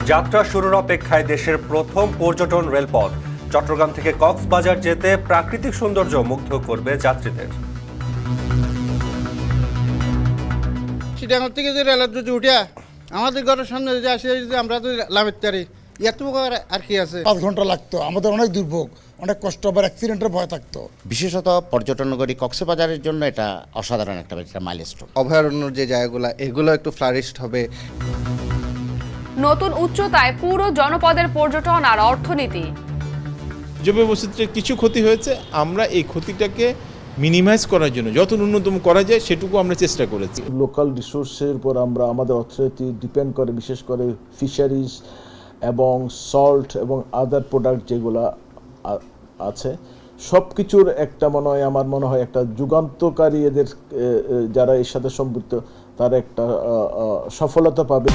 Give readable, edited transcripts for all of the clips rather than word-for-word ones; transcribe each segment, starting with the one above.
যাত্রা শুরুর অপেক্ষায় দেশের প্রথম পর্যটন রেলপথ। চট্টগ্রাম থেকে কক্সবাজার যেতে প্রাকৃতিক সৌন্দর্য মুগ্ধ করবে যাত্রীদের। চিটাগাং থেকে যে রেলের যদি উঠিয়া আমাদের ঘরের সামনে যদি আসে যদি আমরা যদি লাভের তারি এত আর কি আছে। 5 ঘন্টা লাগতো, আমাদের অনেক দুর্ভোগ, অনেক কষ্ট, আবার অ্যাক্সিডেন্টের ভয় থাকতো। বিশেষত পর্যটন নগরী কক্সবাজারের জন্য এটা অসাধারণ একটা মাইলস্টোন। অভয়ারণ্য যে জায়গাগুলো এগুলো একটু ফ্লারিশড হবে। নতুন উচ্চতায় পুরো জনপদের পর্যটন আর অর্থনীতি। জৈব বৈচিত্র্যের কিছু ক্ষতি হয়েছে, আমরা এই ক্ষতিটাকে মিনিমাইজ করার জন্য যত ন্যূনতম করা যায় সেটুকু আমরা চেষ্টা করেছি। লোকাল রিসোর্সের উপর আমরা আমাদের অর্থনীতি ডিপেন্ড করে, বিশেষ করে ফিশারিজ এবং সল্ট এবং আদার প্রোডাক্ট যেগুলো আছে সব কিছুর একটা আমার মনে হয় একটা যুগান্তকারী এদের যারা এর সাথে সম্পৃক্ত তারা একটা সফলতা পাবে।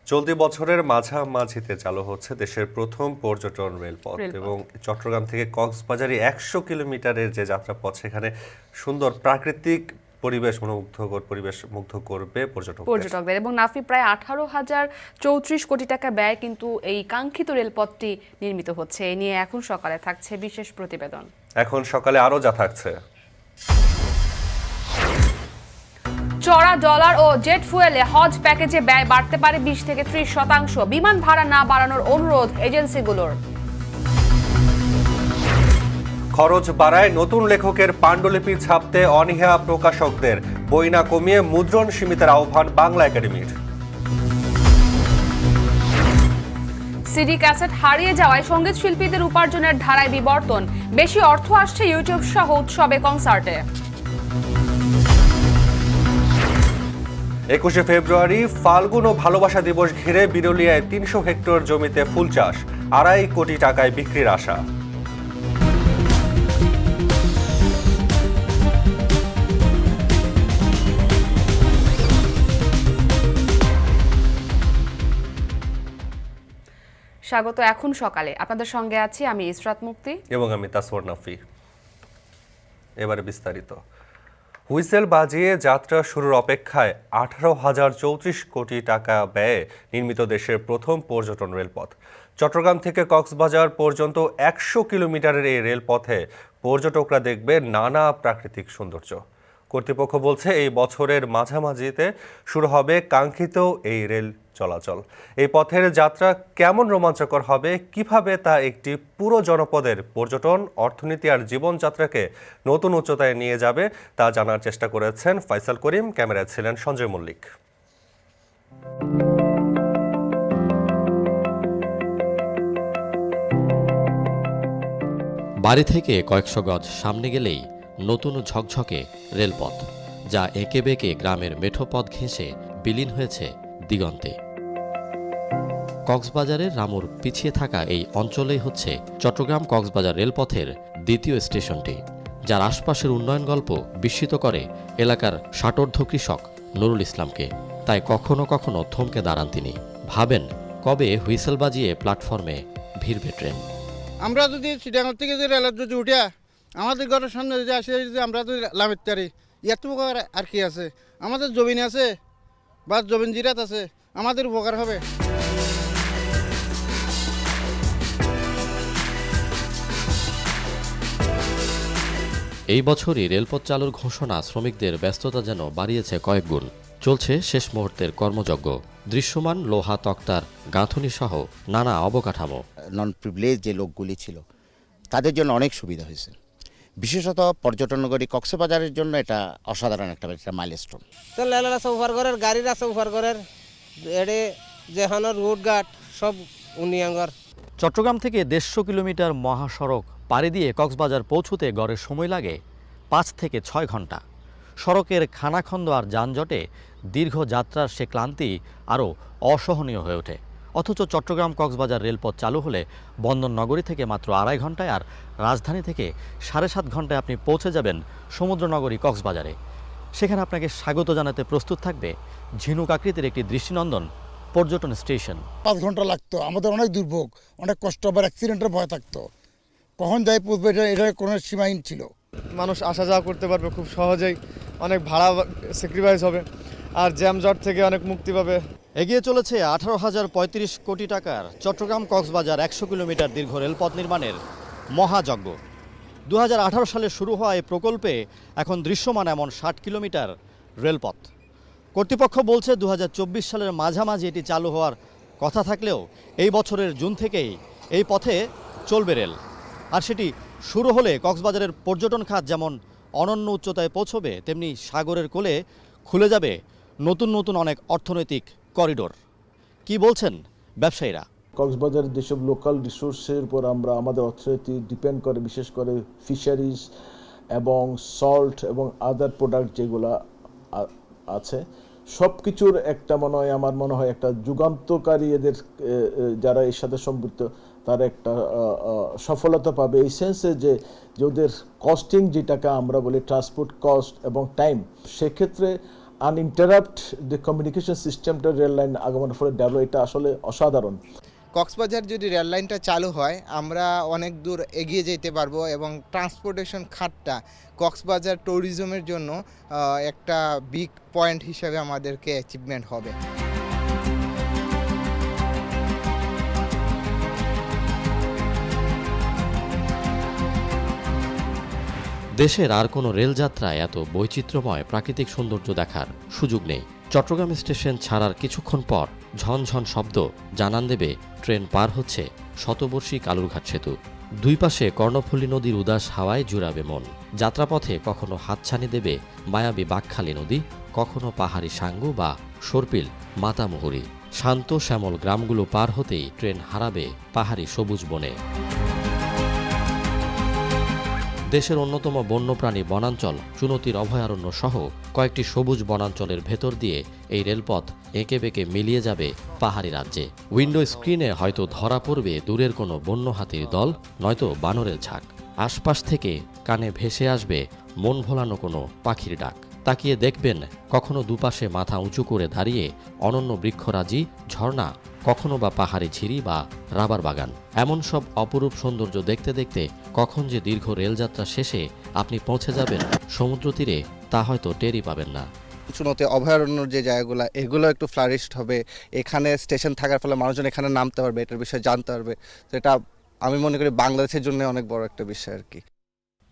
চলতি বছরের মাঝামাঝিতে চালু হচ্ছে দেশের প্রথম পর্যটন রেলপথ এবং চট্টগ্রাম থেকে কক্সবাজারে 100 কিলোমিটারের যে যাত্রাপথ, সেখানে সুন্দর প্রাকৃতিক পরিবেশ মুগ্ধ করবে পর্যটকদের। এবং নাফি প্রায় 18,034 কোটি টাকা ব্যয় কিন্তু এই কাঙ্ক্ষিত রেলপথটি নির্মিত হচ্ছে। এ নিয়ে এখন সকালে থাকছে বিশেষ প্রতিবেদন। এখন সকালে আরও যা থাকছে। চড়া ডলার ও জেট ফুয়েলে হজ প্যাকেজে ব্যয় বাড়তে পারে 20 থেকে 30%। বিমান ভাড়া না বাড়ানোর অনুরোধ এজেন্সিগুলোর। খরচ বাড়ায় নতুন লেখকের পাণ্ডুলিপি ছাপতে অনীহা প্রকাশকদের। বই না কমিয়ে মুদ্রণ সীমিতের আহ্বান বাংলা একাডেমির। সিডি ক্যাসেট হারিয়ে যাওয়ায় সঙ্গীত শিল্পীদের উপার্জনের ধারায় বিবর্তন। বেশি অর্থ আসছে ইউটিউব সহ উৎসবে, কনসার্টে। 21শে ফেব্রুয়ারি ফাল্গুন ও ভালোবাসা দিবস ঘিরে বিরুলিয়ায় 300 হেক্টর জমিতে ফুল চাষ, 2.5 কোটি টাকায় বিক্রির আশা। স্বাগত এখন সকালে, আপনাদের সঙ্গে আছি আমি ইসরাত মুক্তি এবং আমি তাসওয়ার নাফি। এবারে বিস্তারিত। হুইসেল বাজিয়ে যাত্রা শুরুর অপেক্ষায় 18,034 কোটি টাকা ব্যয়ে নির্মিত দেশের প্রথম পর্যটন রেলপথ। চট্টগ্রাম থেকে কক্সবাজার পর্যন্ত 100 কিলোমিটারের এই রেলপথে পর্যটকরা দেখবে নানা প্রাকৃতিক সৌন্দর্য। কর্তৃপক্ষ বলছে এই বছরের মাঝামাঝিতে শুরু হবে কাঙ্ক্ষিত এই রেল চলাচল। এই পথের যাত্রা কেমন রোমাঞ্চকর হবে, কিভাবে তা একটি পুরো জনপদের পর্যটন, অর্থনীতি আর জীবনযাত্রাকে নতুন উচ্চতায় নিয়ে যাবে তা জানার চেষ্টা করেছেন ফয়সাল করিম। ক্যামেরায় ছিলেন সঞ্জয় মল্লিক। বাড়ি থেকে কয়েকশো গজ সামনে গেলেই নতুন ঝকঝকে রেলপথ, যা এঁকে বেঁকে গ্রামের মেঠো পথ ঘেঁষে বিলীন হয়েছে দিগন্তে। কক্সবাজারের রামুর পিছিয়ে থাকা এই অঞ্চলেই হচ্ছে চট্টগ্রাম কক্সবাজার রেলপথের দ্বিতীয় স্টেশনটি, যার আশপাশের উন্নয়ন গল্প বিস্মিত করে এলাকার ষাটোর্ধ্ব কৃষক নুরুল ইসলামকে। তাই কখনো কখনো থমকে দাঁড়ান তিনি, ভাবেন কবে হুইসেল বাজিয়ে প্ল্যাটফর্মে ভিড়বে ট্রেন। আমরা যদি চিটাগাং থেকে যে রেলের যদি উঠিয়া আমাদের ঘরের সামনে যদি আসে যদি আমরা যদি লাভের তারি এত আর কি আছে। আমাদের জমিন আছে বা জমিন জিরাত আছে, আমাদের উপকার হবে। এই বছরই রেলপথ চালুর ঘোষণা শ্রমিকদের ব্যস্ততা যেন বাড়িয়েছে কয়েক গুণ। চলছে শেষ মুহূর্তের কর্মযজ্ঞ, দৃশ্যমান লোহা তক্তার গাঁথুনি সহ নানা অবকাঠামো। নন প্রিভিলেজ যে লোকগুলি ছিল তাদের জন্য অনেক সুবিধা হয়েছে। বিশেষত পর্যটন নগরী কক্সবাজারের জন্য এটা অসাধারণ একটা মাইলস্টোন। তো লেলারা সৌফার করের গাড়িরা সৌফার করের এড়ে যেখানে রোডঘাট সব উন্নয়ন। চট্টগ্রাম থেকে 150 কিলোমিটার মহাসড়ক পাড়ি দিয়ে কক্সবাজার পৌঁছতে গড়ে সময় লাগে 5 থেকে 6 ঘন্টা। সড়কের খানাখন্দ আর যানজটে দীর্ঘ যাত্রার সে ক্লান্তি আরও অসহনীয় হয়ে ওঠে। অথচ চট্টগ্রাম কক্সবাজার রেলপথ চালু হলে বন্দর নগরী থেকে মাত্র 2.5 ঘন্টায় আর রাজধানী থেকে 7.5 ঘন্টায় আপনি পৌঁছে যাবেন সমুদ্রনগরী কক্সবাজারে। সেখানে আপনাকে স্বাগত জানাতে প্রস্তুত থাকবে ঝিনুক আকৃতির একটি দৃষ্টিনন্দন পর্যটন স্টেশন। 5 ঘন্টা লাগতো, আমাদের অনেক দুর্ভোগ, অনেক কষ্ট, আবার অ্যাক্সিডেন্টের ভয় থাকতো। কখন যাই পৌঁছবে এটা কোনো সীমাহীন ছিল। মানুষ আসা যাওয়া করতে পারবে খুব সহজেই, অনেক ভাড়া স্যাক্রিফাইস হবে। আর জ্যামজট থেকে অনেক মুক্তি পাবে। এগিয়ে চলেছে 18,035 কোটি টাকার চট্টগ্রাম কক্সবাজার 100 কিলোমিটার দীর্ঘ রেলপথ নির্মাণের মহাযজ্ঞ। 2018 সালে শুরু হওয়া এই প্রকল্পে এখন দৃশ্যমান এমন 60 কিলোমিটার রেলপথ। কর্তৃপক্ষ বলছে 2024 সালের মাঝামাঝি এটি চালু হওয়ার কথা থাকলেও এই বছরের জুন থেকেই এই পথে চলবে রেল। আর সেটি শুরু হলে কক্সবাজারের পর্যটন খাত যেমন অনন্য উচ্চতায় পৌঁছবে, তেমনি সাগরের কোলে খুলে যাবে নতুন নতুন অনেক অর্থনৈতিক করিডোর। কি বলছেন ব্যবসায়ীরা? কক্সবাজারের যেসব লোকাল রিসোর্সের উপর আমরা আমাদের অর্থনীতি ডিপেন্ড করে, বিশেষ করে ফিশারিজ এবং সল্ট এবং আদার প্রোডাক্ট যেগুলো আছে, সব কিছুর একটা আমার মনে হয় একটা যুগান্তকারী এদের যারা এর সাথে সম্পৃক্ত তারা একটা সফলতা পাবে এই সেন্সে যে ওদের কস্টিং যেটাকে আমরা বলি ট্রান্সপোর্ট কস্ট এবং টাইম, সেক্ষেত্রে আনইন্টারাপ্ট যে কমিউনিকেশন সিস্টেমটা রেল লাইন আগমনের ফলে ডেভেলপ, এটা আসলে অসাধারণ। কক্সবাজার যদি রেল লাইনটা চালু হয় আমরা অনেক দূর এগিয়ে যেতে পারবো এবং ট্রান্সপোর্টেশন খাতটা কক্সবাজার ট্যুরিজমের জন্য একটা বিগ পয়েন্ট হিসেবে আমাদেরকে অ্যাচিভমেন্ট হবে। দেশের আর কোনো রেলযাত্রায় এত বৈচিত্র্যময় প্রাকৃতিক সৌন্দর্য দেখার সুযোগ নেই। চট্টগ্রাম স্টেশন ছাড়ার কিছুক্ষণ পর ঝনঝন শব্দ জানান দেবে ট্রেন পার হচ্ছে শতবর্ষী কালুরঘাট সেতু। দুই পাশে কর্ণফুলী নদীর উদাস হাওয়ায় জুড়াবে মন। যাত্রাপথে কখনো হাতছানি দেবে মায়াবী বাঁকখালী নদী, কখনো পাহাড়ি সাঙ্গু বা সর্পিল মাতামুহুরি। শান্ত শ্যামল গ্রামগুলো পার হতেই ট্রেন হারাবে পাহাড়ি সবুজ বনে। দেশের অন্যতম বন্যপ্রাণী বনাঞ্চল চুনতির অভয়ারণ্য সহ কয়েকটি সবুজ বনাঞ্চলের ভেতর দিয়ে এই রেলপথ এঁকে বেঁকে মিলিয়ে যাবে পাহাড়ি রাজ্যে। উইন্ডো স্ক্রিনে হয়তো ধরা পড়বে দূরের কোনো বন্য হাতির দল, নয়তো বানরের ঝাঁক। আশপাশ থেকে কানে ভেসে আসবে মন ভোলানো কোনো পাখির ডাক। তাকিয়ে দেখবেন কখনো দুপাশে মাথা উঁচু করে দাঁড়িয়ে অনন্য বৃক্ষরাজি ঝর্ণা, কখনো বা পাহাড়ি ঝিরি বা রাবার বাগান। এমন সব অপরূপ সৌন্দর্য দেখতে দেখতে কখন যে দীর্ঘ রেলযাত্রা শেষে আপনি পৌঁছে যাবেন সমুদ্র তীরে, তা হয়তো টেরই পাবেন না। চুনতে অভয়ারণ্যর যে জায়গাগুলো এগুলো একটু ফ্লারিশড হবে, এখানে স্টেশন থাকার ফলে মানুষজন এখানে নামতে পারবে, এটার বিষয়ে জানতে পারবে। তো এটা আমি মনে করি বাংলাদেশের জন্য অনেক বড় একটা বিষয় আর কি।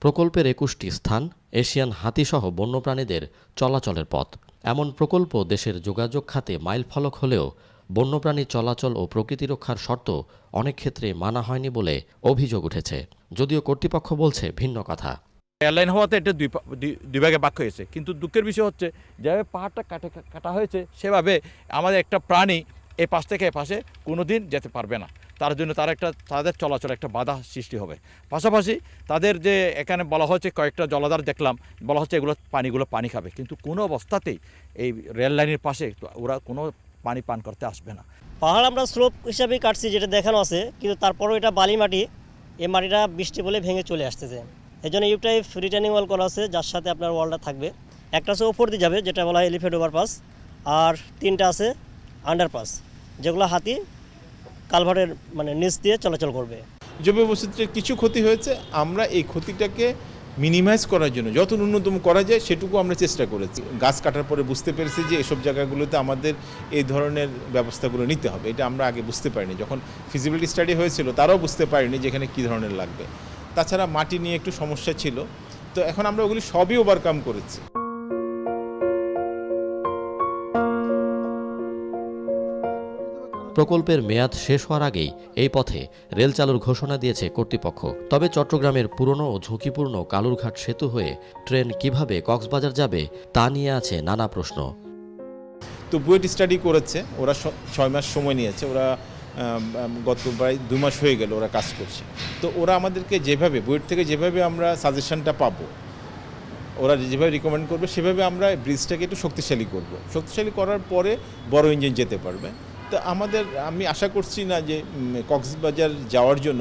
প্রকল্পের 21টি স্থান এশিয়ান হাতিসহ বন্যপ্রাণীদের চলাচলের পথ। এমন প্রকল্প দেশের যোগাযোগ খাতে মাইলফলক হলেও বন্যপ্রাণী চলাচল ও প্রকৃতি রক্ষার শর্ত অনেক ক্ষেত্রে মানা হয়নি বলে অভিযোগ উঠেছে, যদিও কর্তৃপক্ষ বলছে ভিন্ন কথা। এয়ারলাইন হওয়াতে এটা দুই ভাগে ভাগ হয়েছে, কিন্তু দুঃখের বিষয় হচ্ছে যেভাবে পাহাড়টা কাটা হয়েছে সেভাবে আমাদের একটা প্রাণী এই পাশ থেকে এ পাশে কোনো দিন যেতে পারবে না। তার জন্য তাদের চলাচল একটা বাধা সৃষ্টি হবে। পাশাপাশি তাদের যে এখানে বলা হচ্ছে কয়েকটা জলাধার দেখলাম, বলা হচ্ছে এগুলো পানি খাবে, কিন্তু কোনো অবস্থাতেই এই রেল লাইনের পাশে ওরা কোনো পানি পান করতে আসবে না। পাহাড় আমরা স্লোপ হিসাবেই কাটছি, যেটা দেখানো আছে, কিন্তু তারপরেও এটা বালি মাটি, এই মাটিটা বৃষ্টি বলে ভেঙে চলে আসতেছে। এই জন্য ইউটাইপ রিটার্নিং ওয়াল করা আছে, যার সাথে আপনার ওয়ালটা থাকবে। একটা আছে ওপর দিয়ে যাবে, যেটা বলা হয় এলিফেন্ট ওভারপাস, আর 3টা আছে আন্ডারপাস, যেগুলো হাতি কালভার্টের নিচ দিয়ে চলাচল করবে। জৈব বৈচিত্র্যের কিছু ক্ষতি হয়েছে, আমরা এই ক্ষতিটাকে মিনিমাইজ করার জন্য যত ন্যূনতম করা যায় সেটুকু আমরা চেষ্টা করেছি। গাছ কাটার পরে বুঝতে পেরেছি যে এসব জায়গাগুলোতে আমাদের এই ধরনের ব্যবস্থাগুলো নিতে হবে। এটা আমরা আগে বুঝতে পারিনি, যখন ফিজিবিলিটি স্টাডি হয়েছিল তারাও বুঝতে পারিনি যে এখানে কী ধরনের লাগবে। তাছাড়া মাটি নিয়ে একটু সমস্যা ছিল, তো এখন আমরা ওগুলি সবই ওভারকাম করেছি। প্রকল্পের মেয়াদ শেষ হওয়ার আগেই এই পথে রেল চালুর ঘোষণা দিয়েছে কর্তৃপক্ষ। তবে চট্টগ্রামের পুরনো ও ঝুঁকিপূর্ণ কালুরঘাট সেতু হয়ে ট্রেন কিভাবে কক্সবাজার যাবে তা নিয়ে আছে নানা প্রশ্ন। তো বুয়েট স্টাডি করেছে, ওরা 6 মাস সময় নিয়েছে, ওরা গত প্রায় 2 মাস হয়ে গেল ওরা কাজ করছে। তো ওরা আমাদেরকে যেভাবে বুয়েট থেকে যেভাবে আমরা সাজেশনটা পাবো, ওরা যেভাবে রিকমেন্ড করবে সেভাবে আমরা ব্রিজটাকে একটু শক্তিশালী করব। শক্তিশালী করার পরে বড় ইঞ্জিন যেতে পারবে। তো আমি আশা করছি না যে কক্সবাজার যাওয়ার জন্য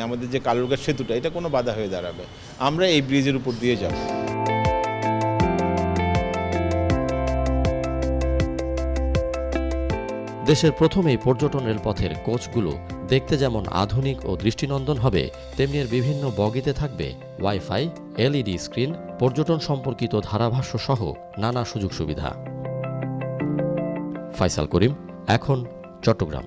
আমাদের যে কালুরঘাট সেতুটা এটা কোনো বাধা হয়ে দাঁড়াবে। আমরা এই ব্রিজের উপর দিয়ে যাব। দেশের প্রথম এই পর্যটন রেলপথের কোচগুলো দেখতে যেমন আধুনিক ও দৃষ্টিনন্দন হবে, তেমনি এর বিভিন্ন বগিতে থাকবে ওয়াইফাই, এলইডি স্ক্রিন, পর্যটন সম্পর্কিত ধারাভাষ্য সহ নানা সুযোগ সুবিধা। ফয়সাল করিম, এখন চট্টগ্রাম।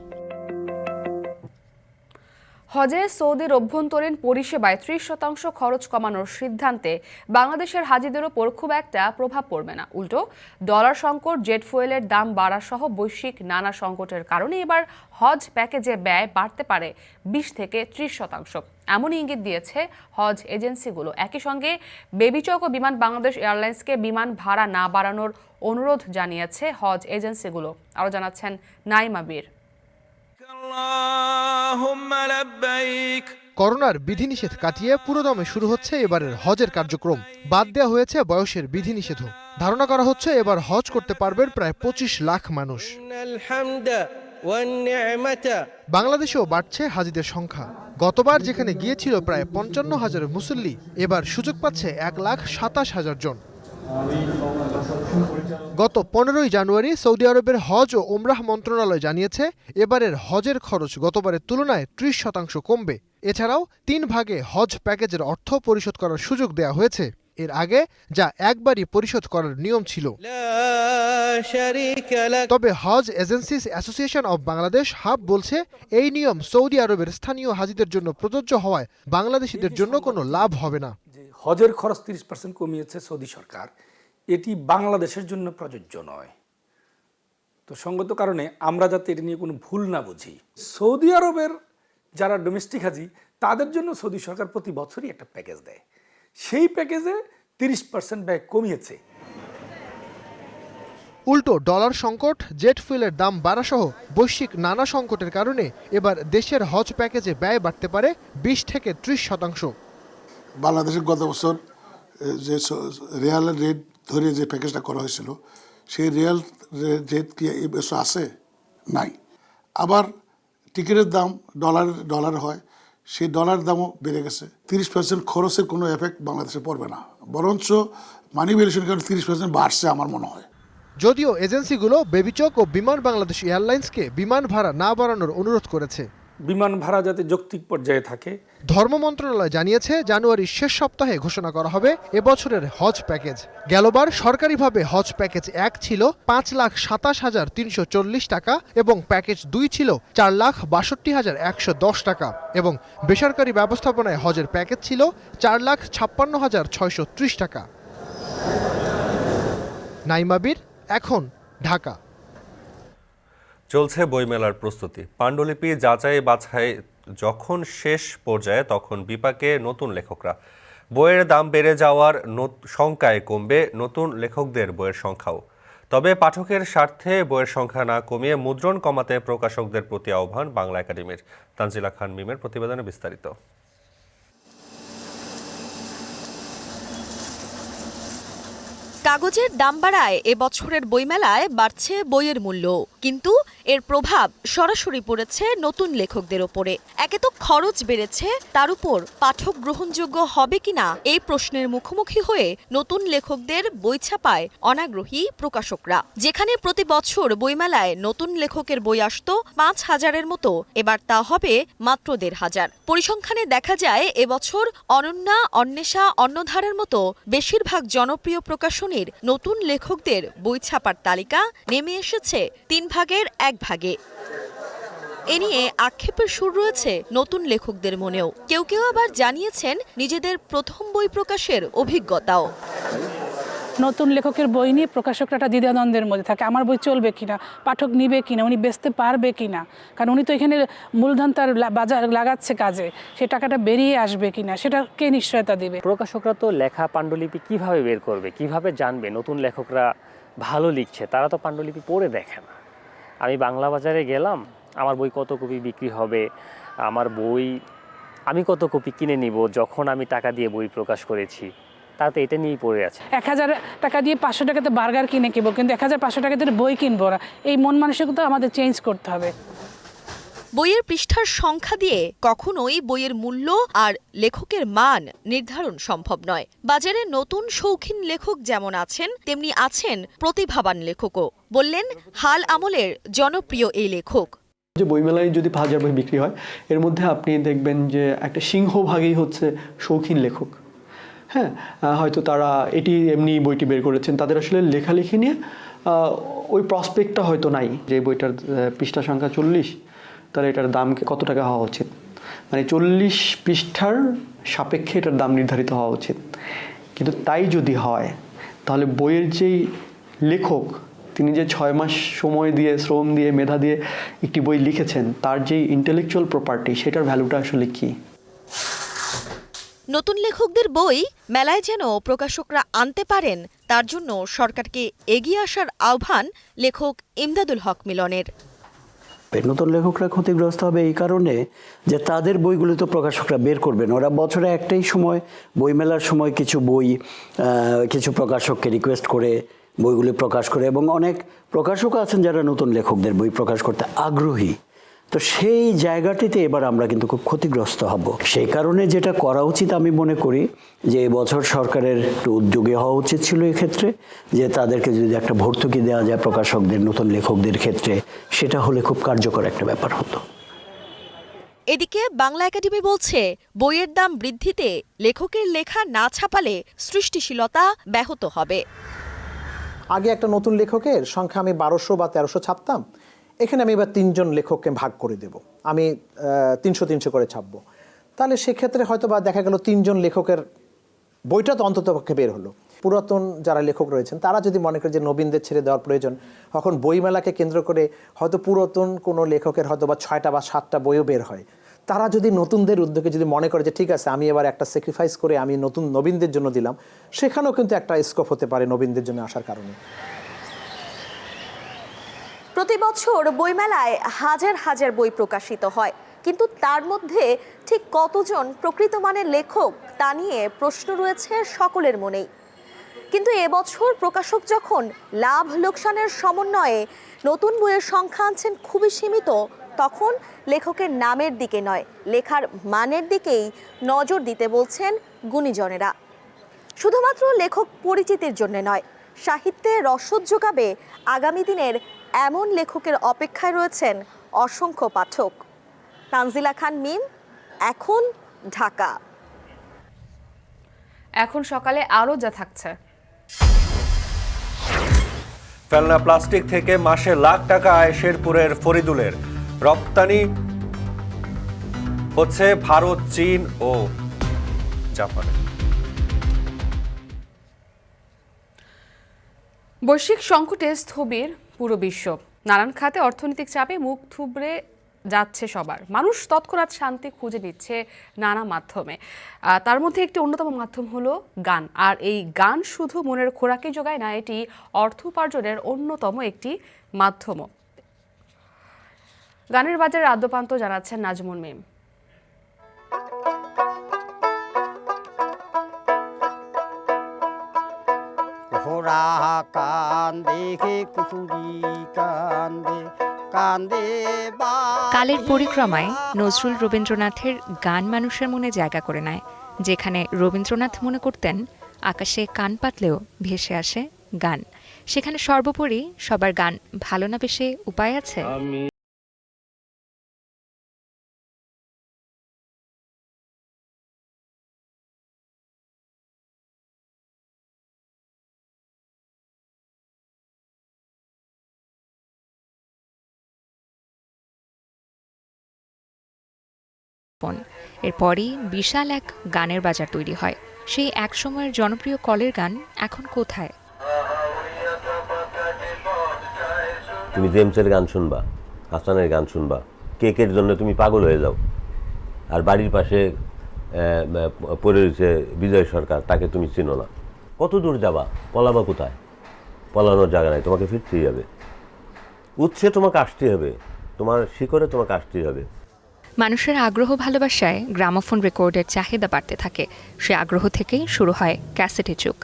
হজে সৌদির অভ্যন্তরীণ পরিষেবায় 30% খরচ কমানোর সিদ্ধান্তে বাংলাদেশের হাজিদের ওপর খুব একটা প্রভাব পড়বে না। উল্টো ডলার সংকট, জেট ফুয়েলের দাম বাড়া সহ বৈশ্বিক নানা সংকটের কারণে এবার হজ প্যাকেজে ব্যয় বাড়তে পারে 20 থেকে 30%। এমন ইঙ্গিত দিয়েছে হজ এজেন্সিগুলো। একই সঙ্গে বেবিচক ও বিমান বাংলাদেশ এয়ারলাইন্সকে বিমান ভাড়া না বাড়ানোর অনুরোধ জানিয়েছে হজ এজেন্সিগুলো। আরও জানাচ্ছেন নাইমা বীর। করোনার বিধিনিষেধ কাটিয়ে পুরোদমে শুরু হচ্ছে এবারের হজের কার্যক্রম। বাদ দেওয়া হয়েছে বয়সের বিধিনিষেধও। ধারণা করা হচ্ছে এবার হজ করতে পারবেন প্রায় 25 লাখ মানুষ। বাংলাদেশেও বাড়ছে হাজিদের সংখ্যা। গতবার যেখানে গিয়েছিল প্রায় 55,000 মুসল্লি, এবার সুযোগ পাচ্ছে 1,27,000 জন। গত 15ই জানুয়ারি সৌদি আরবের হজ ও ওমরাহ মন্ত্রণালয় জানিয়েছে এবারের হজের খরচ গতবারের তুলনায় 30% কমবে। এছাড়াও 3 ভাগে হজ প্যাকেজের অর্থ পরিশোধ করার সুযোগ দেওয়া হয়েছে। এর আগে যা একবারই পরিশোধ করার নিয়ম ছিল। তবে Hajj agencies association of Bangladesh HAAB বলছে এই নিয়ম সৌদি আরবের স্থানীয় হাজিদের জন্য প্রযোজ্য হওয়ায় বাংলাদেশিদের জন্য কোনো লাভ হবে না। হজের খরচ 30% কমিয়েছে সৌদি সরকার, এটি বাংলাদেশের জন্য প্রযোজ্য নয়। তো সঙ্গত কারণে আমরা যাতে এটি নিয়ে কোনো ভুল না বুঝি, সৌদি আরবের যারা ডোমেস্টিক হাজি তাদের জন্য সৌদি সরকার প্রতি বছরই একটা প্যাকেজ দেয়। সেই প্যাকেজে 30% ব্যয় কমিয়েছে। উল্টো ডলার সংকট, জেট ফুয়েলের দাম বাড়া সহ বৈশ্বিক নানা সংকটের কারণে এবার দেশের হজ প্যাকেজে ব্যয় বাড়তে পারে 20 থেকে 30%। বাংলাদেশের গত বছর যে রিয়াল রেট ধরে যে প্যাকেজটা করা হয়েছিল, সেই রিয়াল রেট কি এই বছর আছে? নাই। আবার টিকিটের দাম ডলার হয়, সেই ডলার দামও বেড়ে গেছে। 30% খরচের কোনো এফেক্ট বাংলাদেশে পড়বে না, বরঞ্চ মানি ভ্যালুয়েশন কারণে 30% বাড়ছে আমার মনে হয়। যদিও এজেন্সিগুলো বেবিচক ও বিমান বাংলাদেশ এয়ারলাইন্সকে বিমান ভাড়া না বাড়ানোর অনুরোধ করেছে। বিমান ভাড়া যাতে যৌক্তিক পর্যায়ে থাকে। ধর্ম মন্ত্রণালয় জানিয়েছে জানুয়ারির শেষ সপ্তাহে ঘোষণা করা হবে এবছরের হজ প্যাকেজ। গেলবার সরকারিভাবে হজ প্যাকেজ 1 ছিল 5,27,340 টাকা এবং প্যাকেজ 2 ছিল 4,62,110 টাকা এবং বেসরকারি ব্যবস্থাপনায় হজের প্যাকেজ ছিল 4,56,630 টাকা। নাইমা বীর, এখন ঢাকা। চলছে বইমেলার প্রস্তুতি। পাণ্ডুলিপি যাচাই বাছাই যখন শেষ পর্যায়ে তখন বিপাকে নতুন লেখকরা। বইয়ের দাম বেড়ে যাওয়ার শঙ্কায় কমবে নতুন লেখকদের বইয়ের সংখ্যাও। তবে পাঠকের স্বার্থে বইয়ের সংখ্যা না কমিয়ে মুদ্রণ কমাতে প্রকাশকদের প্রতি আহ্বান বাংলা একাডেমির। তানজিলা খান মিমের প্রতিবেদনে বিস্তারিত। কাগজের দাম বাড়ায় এবছরের বইমেলায় বাড়ছে বইয়ের মূল্য, কিন্তু এর প্রভাব সরাসরি পড়েছে নতুন লেখকদের ওপরে। একে তো খরচ বেড়েছে, তার উপর পাঠক গ্রহণযোগ্য হবে কিনা এই প্রশ্নের মুখোমুখি হয়ে নতুন লেখকদের বই ছাপায় অনাগ্রহী প্রকাশকরা। যেখানে প্রতি বছর বইমেলায় নতুন লেখকের বই আসত 5,000-এর মতো, এবার তা হবে মাত্র 1,500। পরিসংখ্যানে দেখা যায় এবছর অনন্যা, অন্বেষা, অন্নধারার মতো বেশিরভাগ জনপ্রিয় প্রকাশনীর নতুন লেখকদের বই ছাপার তালিকা নেমে এসেছে 3 ভাগের 1 ভাগে। এ নিয়ে আক্ষেপের সুর রয়েছে নতুন লেখকদের মনেও। কেউ কেউ আবার জানিয়েছেন নিজেদের প্রথম বই প্রকাশের অভিজ্ঞতাও। নতুন লেখকের বই নিয়ে প্রকাশকরা একটা দ্বিধাদ্বন্দ্বের মধ্যে থাকে, আমার বই চলবে কিনা, পাঠক নিবে কিনা, উনি বেচতে পারবে কিনা, কারণ উনি তো এখানে মূলধন তার বাজার লাগাচ্ছে কাজে, সে টাকাটা বেরিয়ে আসবে কিনা, সেটা কে নিশ্চয়তা দেবে? প্রকাশকরা তো লেখা পাণ্ডুলিপি কিভাবে বের করবে, কিভাবে জানবে নতুন লেখকরা ভালো লিখছে? তারা তো পাণ্ডুলিপি পড়ে দেখে না। আমি বাংলা বাজারে গেলাম, আমার বই কত কপি বিক্রি হবে, আমার বই আমি কত কপি কিনে নিব যখন আমি টাকা দিয়ে বই প্রকাশ করেছি, তাতে এটা নিয়েই পড়ে আছে। 1,000 টাকা দিয়ে 500 টাকাতে বার্গার কিনে কিনবো, কিন্তু 1,500 টাকা দিয়ে বই কিনবো না। এই মন মানসিকতা আমাদের চেঞ্জ করতে হবে। বইয়ের পৃষ্ঠার সংখ্যা দিয়ে কখনোই বইয়ের মূল্য আর লেখকের মান নির্ধারণ সম্ভব নয়। বাজারে নতুন শৌখিন লেখক যেমন আছেন, তেমনি আছেন প্রতিভাবান লেখকও, বললেন হাল আমলের জনপ্রিয় এই লেখক। যে বইমেলায় যদি 5,000 বই বিক্রি হয়, এর মধ্যে আপনি দেখবেন যে একটা সিংহভাগই হচ্ছে শৌখিন লেখক। হ্যাঁ, হয়তো তারা এটি এমনি বইটি বের করেছেন, তাদের আসলে লেখালেখি নিয়ে ওই প্রসপেক্টটা হয়তো নাই, যে বইটার পৃষ্ঠা সংখ্যা 40, তাহলে এটার দাম কত টাকা হওয়া উচিত, মানে 40 পৃষ্ঠার সাপেক্ষে এটার দাম নির্ধারিত হওয়া উচিত। কিন্তু তাই যদি হয়, তাহলে বইয়ের যেই লেখক, তিনি যে 6 মাস সময় দিয়ে, শ্রম দিয়ে, মেধা দিয়ে একটি বই লিখেছেন, তার যেই ইন্টেলেকচুয়াল প্রপার্টি, সেটার ভ্যালুটা আসলে কী? নতুন লেখকদের বই মেলায় যেন প্রকাশকরা আনতে পারেন, তার জন্য সরকারকে এগিয়ে আসার আহ্বান লেখক ইমদাদুল হক মিলনের। নতুন লেখকরা ক্ষতিগ্রস্ত হবে এই কারণে যে তাদের বইগুলো তো প্রকাশকরা বের করবেন। ওরা বছরে একটাই সময়, বইমেলার সময় কিছু বই কিছু প্রকাশককে রিকোয়েস্ট করে বইগুলি প্রকাশ করে, এবং অনেক প্রকাশক আছেন যারা নতুন লেখকদের বই প্রকাশ করতে আগ্রহী। তো সেই জায়গাটিতে এবার আমরা কিন্তু খুব ক্ষতিগ্রস্ত হব। সেই কারণে যেটা করা উচিত আমি মনে করি যে এবছর সরকারের একটু উদ্যোগী হওয়া উচিত ছিল এক্ষেত্রে, যে তাদেরকে যদি একটা ভর্তুকি দেওয়া যায় প্রকাশকদের, নতুন লেখকদের ক্ষেত্রে, সেটা হলে খুব কার্যকর একটা ব্যাপার হতো। এদিকে বাংলা একাডেমি বলছে, বইয়ের দাম বৃদ্ধিতে লেখকের লেখা না ছাপালে সৃষ্টিশীলতা ব্যাহত হবে। আগে একটা নতুন লেখকের সংখ্যা আমি 1200 বা 1300 ছাপতাম, এখানে আমি এবার 3 জন লেখককে ভাগ করে দেব, আমি 300 করে ছাপবো। তাহলে সেক্ষেত্রে হয়তো বা দেখা গেল 3 জন লেখকের বইটা তো অন্ততপক্ষে বের হলো। পুরাতন যারা লেখক রয়েছেন তারা যদি মনে করে যে নবীনদের ছেড়ে দেওয়ার প্রয়োজন, তখন বইমেলাকে কেন্দ্র করে হয়তো পুরাতন কোনো লেখকের হয়তো বা 6টা বা 7টা বইও বের হয়। তারা যদি নতুনদের উদ্যোগে যদি মনে করে যে ঠিক আছে, আমি এবার একটা স্যাক্রিফাইস করে আমি নবীনদের জন্য দিলাম, সেখানেও কিন্তু একটা স্কোপ হতে পারে নবীনদের জন্য আসার কারণে। প্রতি বছর বইমেলায় হাজার হাজার বই প্রকাশিত হয়, কিন্তু তার মধ্যে ঠিক কতজন প্রকৃত মানের লেখক তা নিয়ে প্রশ্ন রয়েছে সকলের মনেই। কিন্তু এবছর প্রকাশক যখন লাভ লোকসানের সমন্বয়ে নতুন বইয়ের সংখ্যা আনছেন খুবই সীমিত, তখন লেখকের নামের দিকে নয়, লেখার মানের দিকেই নজর দিতে বলছেন গুণীজনেরা। শুধুমাত্র লেখক পরিচিতির জন্য নয়, সাহিত্যে রসদ যোগাবে আগামী দিনের এমন লেখকের অপেক্ষায় রয়েছেন অসংখ্য পাঠক। তানজিলা খান মিম, এখন, ঢাকা। এখন সকালে আরও যা থাকছে। ফেলনা প্লাস্টিক থেকে মাসে লাখ টাকা আয় শেরপুরের ফরিদুলের। রপ্তানি হচ্ছে ভারত, চীন ও জাপানে। বৈশ্বিক সংকটে স্থবির পুরো বিশ্ব। নানান খাতে অর্থনৈতিক চাপে মুখ থুবড়ে যাচ্ছে সবার। মানুষ তৎক্ষণাৎ শান্তি খুঁজে নিচ্ছে নানা মাধ্যমে। তার মধ্যে একটি অন্যতম মাধ্যম হলো গান। আর এই গান শুধু মনের খোরাকই যোগায় না, এটি অর্থ উপার্জনের অন্যতম একটি মাধ্যমও। গানের বাজারে আদ্যপান্ত জানাচ্ছেন নাজমুন মিম। কালের পরিক্রমায় নজরুল রবীন্দ্রনাথের গান মানুষের মনে জায়গা করে নেয়। যেখানে রবীন্দ্রনাথ মনে করতেন আকাশে কান পাতলেও ভেসে আসে গান, সেখানে সর্বোপরি সবার গান ভালো না বেশে উপায় আছে। এরপরই বিশাল এক গানের বাজার তৈরি হয়। সেই এক সময়ের জনপ্রিয় কলের গান এখন কোথায়? তুমি জেমসের গান শুনবা, হাসানের গান শুনবা, কেকের জন্য তুমি পাগল হয়ে যাও, আর বাড়ির পাশে পড়ে রয়েছে বিজয় সরকার, তাকে তুমি চিনো না। কত দূর যাবা? পলাবা কোথায়? পলানোর জায়গা নাই, তোমাকে ফিরতেই হবে। উৎসে তোমাকে আসতেই হবে, তোমার শিকড়ে তোমাকে আসতেই হবে। মানুষের আগ্রহ ভালোবাসায় গ্রামোফোন রেকর্ডের চাহিদা বাড়তে থাকে। সে আগ্রহ থেকেই শুরু হয় ক্যাসেটের যুগ।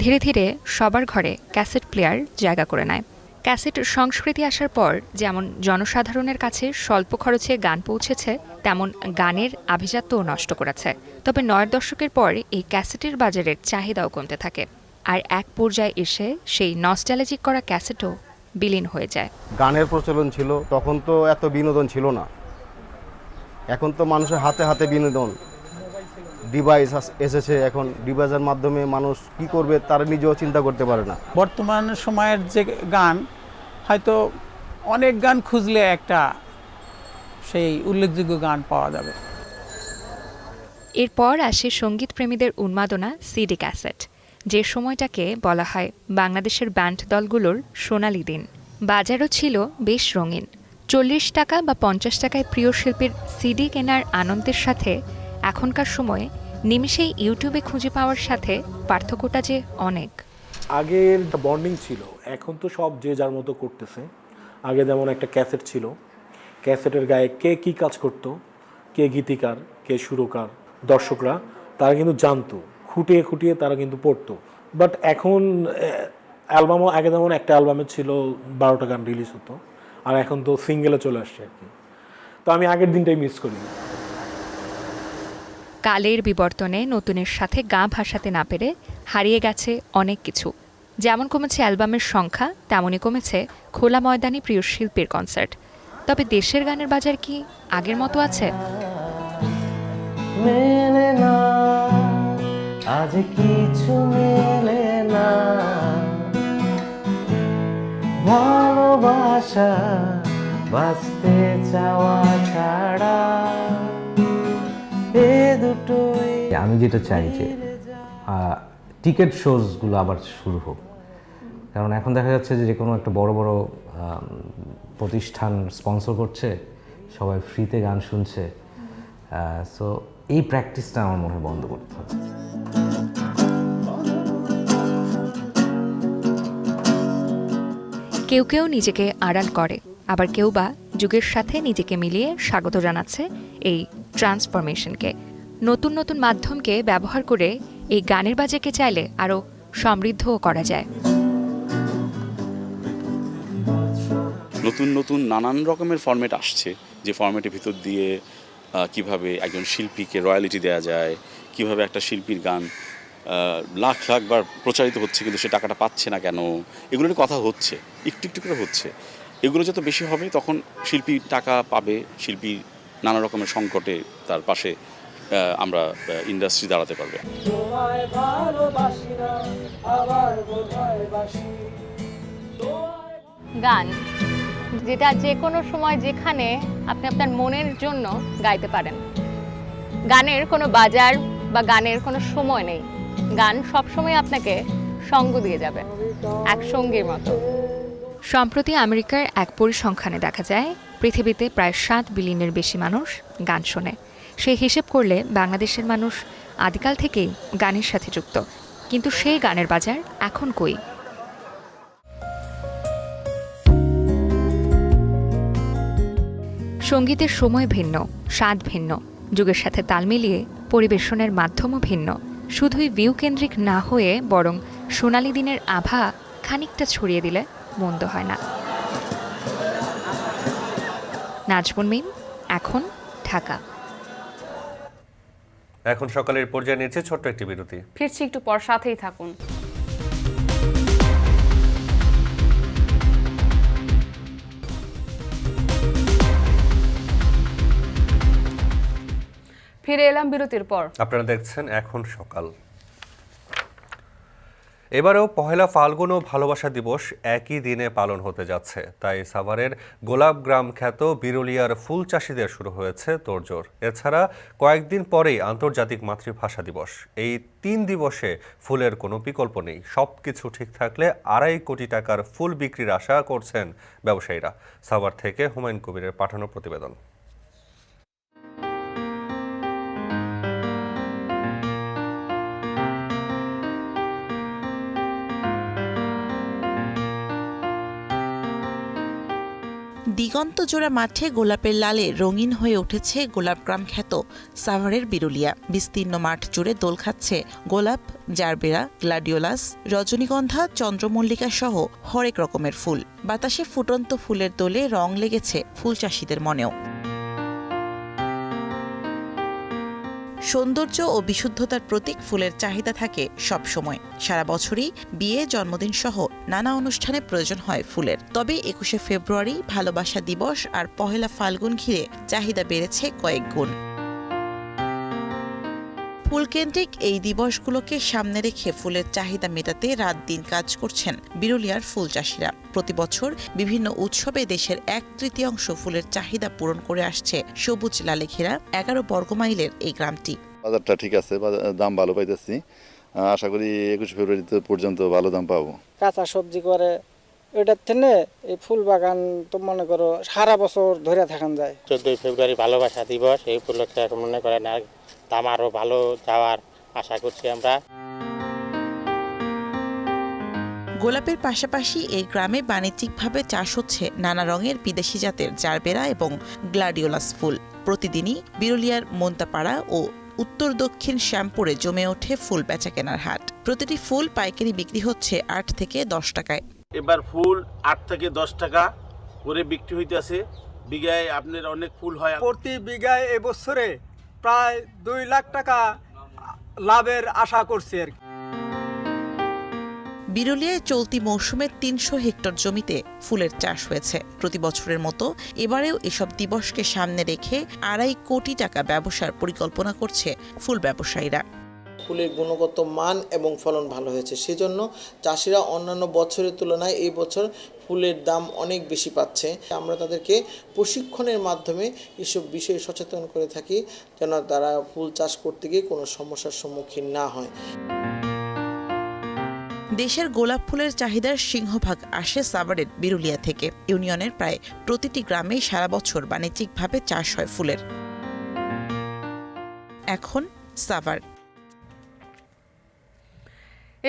ধীরে ধীরে সবার ঘরে ক্যাসেট প্লেয়ার জায়গা করে নেয়। ক্যাসেট সংস্কৃতি আসার পর যেমন জনসাধারণের কাছে স্বল্প খরচে গান পৌঁছেছে, তেমন গানের আভিজাত্যও নষ্ট করেছে। তবে ৯ দশকের পর এই ক্যাসেটের বাজারের চাহিদাও কমতে থাকে, আর এক পর্যায়ে এসে সেই নস্টালজিক করা ক্যাসেটও বিলীন হয়ে যায়। গানের প্রচলন ছিল, তখন তো এত বিনোদন ছিল না। এখন তো মানুষের হাতে হাতে বিনোদন, ডিভাইস এসেছে, এখন ডিভাইসের মাধ্যমে মানুষ কি করবে তারা নিজেও চিন্তা করতে পারে না। বর্তমান সময়ের যে গান, হয়তো অনেক গান খুঁজলে একটা সেই উল্লেখযোগ্য গান পাওয়া যাবে। এরপর আসে সঙ্গীত প্রেমীদের উন্মাদনা সিডি ক্যাসেট, যে সময়টাকে বলা হয় বাংলাদেশের ব্যান্ড দলগুলোর সোনালি দিন। বাজারও ছিল বেশ রঙিন। 40 টাকা বা 50 টাকায় প্রিয় শিল্পীর সিডি কেনার আনন্দের সাথে এখনকার সময়ে নিমিষেই ইউটিউবে খুঁজে পাওয়ার সাথে পার্থক্যটা যে অনেক। আগের বন্ডিং ছিল, এখন তো সব যে যার মতো করতেছে। আগে যেমন একটা ক্যাসেট ছিল, ক্যাসেটের গায়ে কে কী কাজ করতো, কে গীতিকার, কে সুরকার, দর্শকরা তারা কিন্তু জানতো, খুঁটিয়ে খুঁটিয়ে তারা কিন্তু পড়তো। বাট এখন অ্যালবামও, আগে যেমন একটা অ্যালবামে ছিল 12টা গান রিলিজ হতো, আর এখন তো সিঙ্গেলে চলে আসছে আর কি। তো আমি আগের দিনটাই মিস করি। কালের বিবর্তনে নতুনের সাথে গা ভাসাতে না পেরে হারিয়ে গেছে অনেক কিছু। যেমন কমেছে অ্যালবামের সংখ্যা, তেমনই কমেছে খোলা ময়দানে প্রিয় শিল্পীর কনসার্ট। তবে দেশের গানের বাজার কি আগের মতো আছে? মেলে না, আজ কিছু মেলে না, ভালোবাসা বাঁচতে চাওয়া ছাড়া, এ দুটোই। আমি যেটা চাই যে টিকিট শোজগুলো আবার শুরু হোক, কারণ এখন দেখা যাচ্ছে যে কোনো একটা বড় বড় প্রতিষ্ঠান স্পন্সর করছে, সবাই ফ্রিতে গান শুনছে। সো এই প্র্যাকটিসটা আমার মনে হয় বন্ধ করতে হবে। কেউ কেউ নিজেকে আড়াল করে, আবার কেউ বা যুগের সাথে নিজেকে মিলিয়ে স্বাগত জানাচ্ছে এই ট্রান্সফরমেশনকে। নতুন নতুন মাধ্যমকে ব্যবহার করে এই গানের বাজারকে চাইলে আরও সমৃদ্ধও করা যায়। নতুন নতুন নানান রকমের ফরম্যাট আসছে, যে ফরম্যাটের ভিতর দিয়ে কিভাবে একজন শিল্পীকে রয়্যালিটি দেওয়া যায়, কিভাবে একটা শিল্পীর গান লাখ লাখ বার প্রচারিত হচ্ছে কিন্তু সে টাকাটা পাচ্ছে না কেন, এগুলোর কথা হচ্ছে, একটু একটু করে হচ্ছে। এগুলো যত বেশি হবে তখন শিল্পী টাকা পাবে, শিল্পী নানা রকমের সংকটে তার পাশে আমরা ইন্ডাস্ট্রি দাঁড়াতে পারবে। গান যেটা যে কোনো সময় যেখানে আপনি আপনার মনের জন্য গাইতে পারেন। গানের কোনো বাজার বা গানের কোনো সময় নেই, গান সবসময় আপনাকে সঙ্গ দিয়ে যাবে, এক সঙ্গীর মতো। সম্প্রতি আমেরিকার এক পরিসংখ্যানে দেখা যায় পৃথিবীতে প্রায় 7 বিলিয়নের বেশি মানুষ গান শোনে। সেই হিসেব করলে বাংলাদেশের মানুষ আদিকাল থেকেই গানের সাথে যুক্ত, কিন্তু সেই গানের বাজার এখন কই? সঙ্গীতের সময় ভিন্ন, স্বাদ ভিন্ন, যুগের সাথে তাল মিলিয়ে পরিবেশনের মাধ্যমও ভিন্ন। শুধুই ভিউ কেন্দ্রিক না হয়ে বরং সোনালি দিনের আভা খানিকটা ছড়িয়ে দিলে মন্দ হয় না। নাজমুন মিম, এখন, ঢাকা। এখন সকালের পর্যায়ে নিচ্ছে ছোট্ট একটি বিরতি, ফিরছি একটু পর, সাথেই থাকুন। ফিরে এলাম বিরতির পর। আপনারা দেখছেন এখন সকাল। এবারেও পহেলা ফাল্গুন ও ভালোবাসা দিবস একই দিনে পালন হতে যাচ্ছে, তাই সাভারের গোলাপগ্রাম খ্যাত বিরুলিয়ার ফুল চাষিদের শুরু হয়েছে তোড়জোড়। এছাড়া কয়েকদিন পরেই আন্তর্জাতিক মাতৃভাষা দিবস। এই 3 দিবসে ফুলের কোনো বিকল্প নেই। সবকিছু ঠিক থাকলে 2.5 কোটি টাকার ফুল বিক্রির আশা করছেন ব্যবসায়ীরা। সাভার থেকে হুমায়ুন কবিরের পাঠানো প্রতিবেদন। দিগন্ত জোড়া মাঠে গোলাপের লালে রঙিন হয়ে উঠেছে গোলাপগ্রাম খ্যাত সাভারের বিরুলিয়া। বিস্তীর্ণ মাঠ জুড়ে দোল খাচ্ছে গোলাপ, জারবেরা, গ্লাডিওলাস, রজনীগন্ধা, চন্দ্রমল্লিকা সহ হরেক রকমের ফুল। বাতাসে ফুটন্ত ফুলের দোলে রং লেগেছে ফুল চাষিদের মনেও। সৌন্দর্য ও বিশুদ্ধতার প্রতীক ফুলের চাহিদা থাকে সব সময়। সারা বছরই বিয়ে, জন্মদিন সহ নানা অনুষ্ঠানে প্রয়োজন হয় ফুলের। তবে 21শে ফেব্রুয়ারি ভালোবাসা দিবস আর পহেলা ফাল্গুন ঘিরে চাহিদা বেড়েছে কয়েক গুণ। ফুলকেন্দ্রিক এই দিবসগুলোকে সামনে রেখে ফুলের চাহিদা মেটাতে রাত দিন কাজ করছেন বিরুলিয়ার ফুল চাষিরা। প্রতি বছর বিভিন্ন উৎসবে দেশের 1/3 ফুলের চাহিদা পূরণ করে আসছে সবুজ লালে ঘেরা 11 বর্গমাইলের এই গ্রামটি। বাজারটা ঠিক আছে, দাম ভালো পাইতেছি। আশা করি 21 ফেব্রুয়ারি পর্যন্ত ভালো দাম পাবো। কাঁচা সবজি করে ওইটার থেকে এই ফুল বাগান তো মনে করো সারা বছর ধরে থাকান যায়। 14 ফেব্রুয়ারি ভালোবাসা দিবস, এই উপলক্ষে মনে করেন দাম আরো ভালো যাওয়ার আশা করছি আমরা। গোলাপের পাশাপাশি এই গ্রামে বাণিজ্যিকভাবে চাষ হচ্ছে নানা রঙের বিদেশি জাতের জারবেরা এবং গ্লাডিওলাস ফুল। প্রতিদিনই বিরুলিয়ার মন্তাপাড়া ও উত্তর দক্ষিণ শ্যামপুরে জমে ওঠে ফুল বেচা কেনার হাট। প্রতিটি ফুল পাইকারি বিক্রি হচ্ছে 8 থেকে 10 টাকায়। এবার ফুল 8 থেকে 10 টাকা করে বিক্রি হইতেছে। বিঘায় আপনার অনেক ফুল হয়, প্রতি বিঘায় এবছরে প্রায় 2 লাখ টাকা লাভের আশা করছি আর কি। বিরুলিয়ায় চলতি মৌসুমে 300 হেক্টর জমিতে ফুলের চাষ হয়েছে। প্রতি বছরের মতো এবারেও এসব দিবসকে সামনে রেখে 2.5 কোটি টাকা ব্যবসার পরিকল্পনা করছে ফুল ব্যবসায়ীরা। ফুলের গুণগত মান এবং ফলন ভালো হয়েছে, সেজন্য চাষিরা অন্যান্য বছরের তুলনায় এই বছর ফুলের দাম অনেক বেশি পাচ্ছে। আমরা তাদেরকে প্রশিক্ষণের মাধ্যমে এসব বিষয়ে সচেতন করে থাকি, যেন তারা ফুল চাষ করতে গিয়ে কোনো সমস্যার সম্মুখীন না হয়। দেশের গোলাপ ফুলের চাহিদার সিংহভাগ আসে সাভারের বিরুলিয়া থেকে। ইউনিয়নের প্রায় প্রতিটি গ্রামেই সারা বছর বাণিজ্যিকভাবে চাষ হয় ফুলের। এখন সাভার।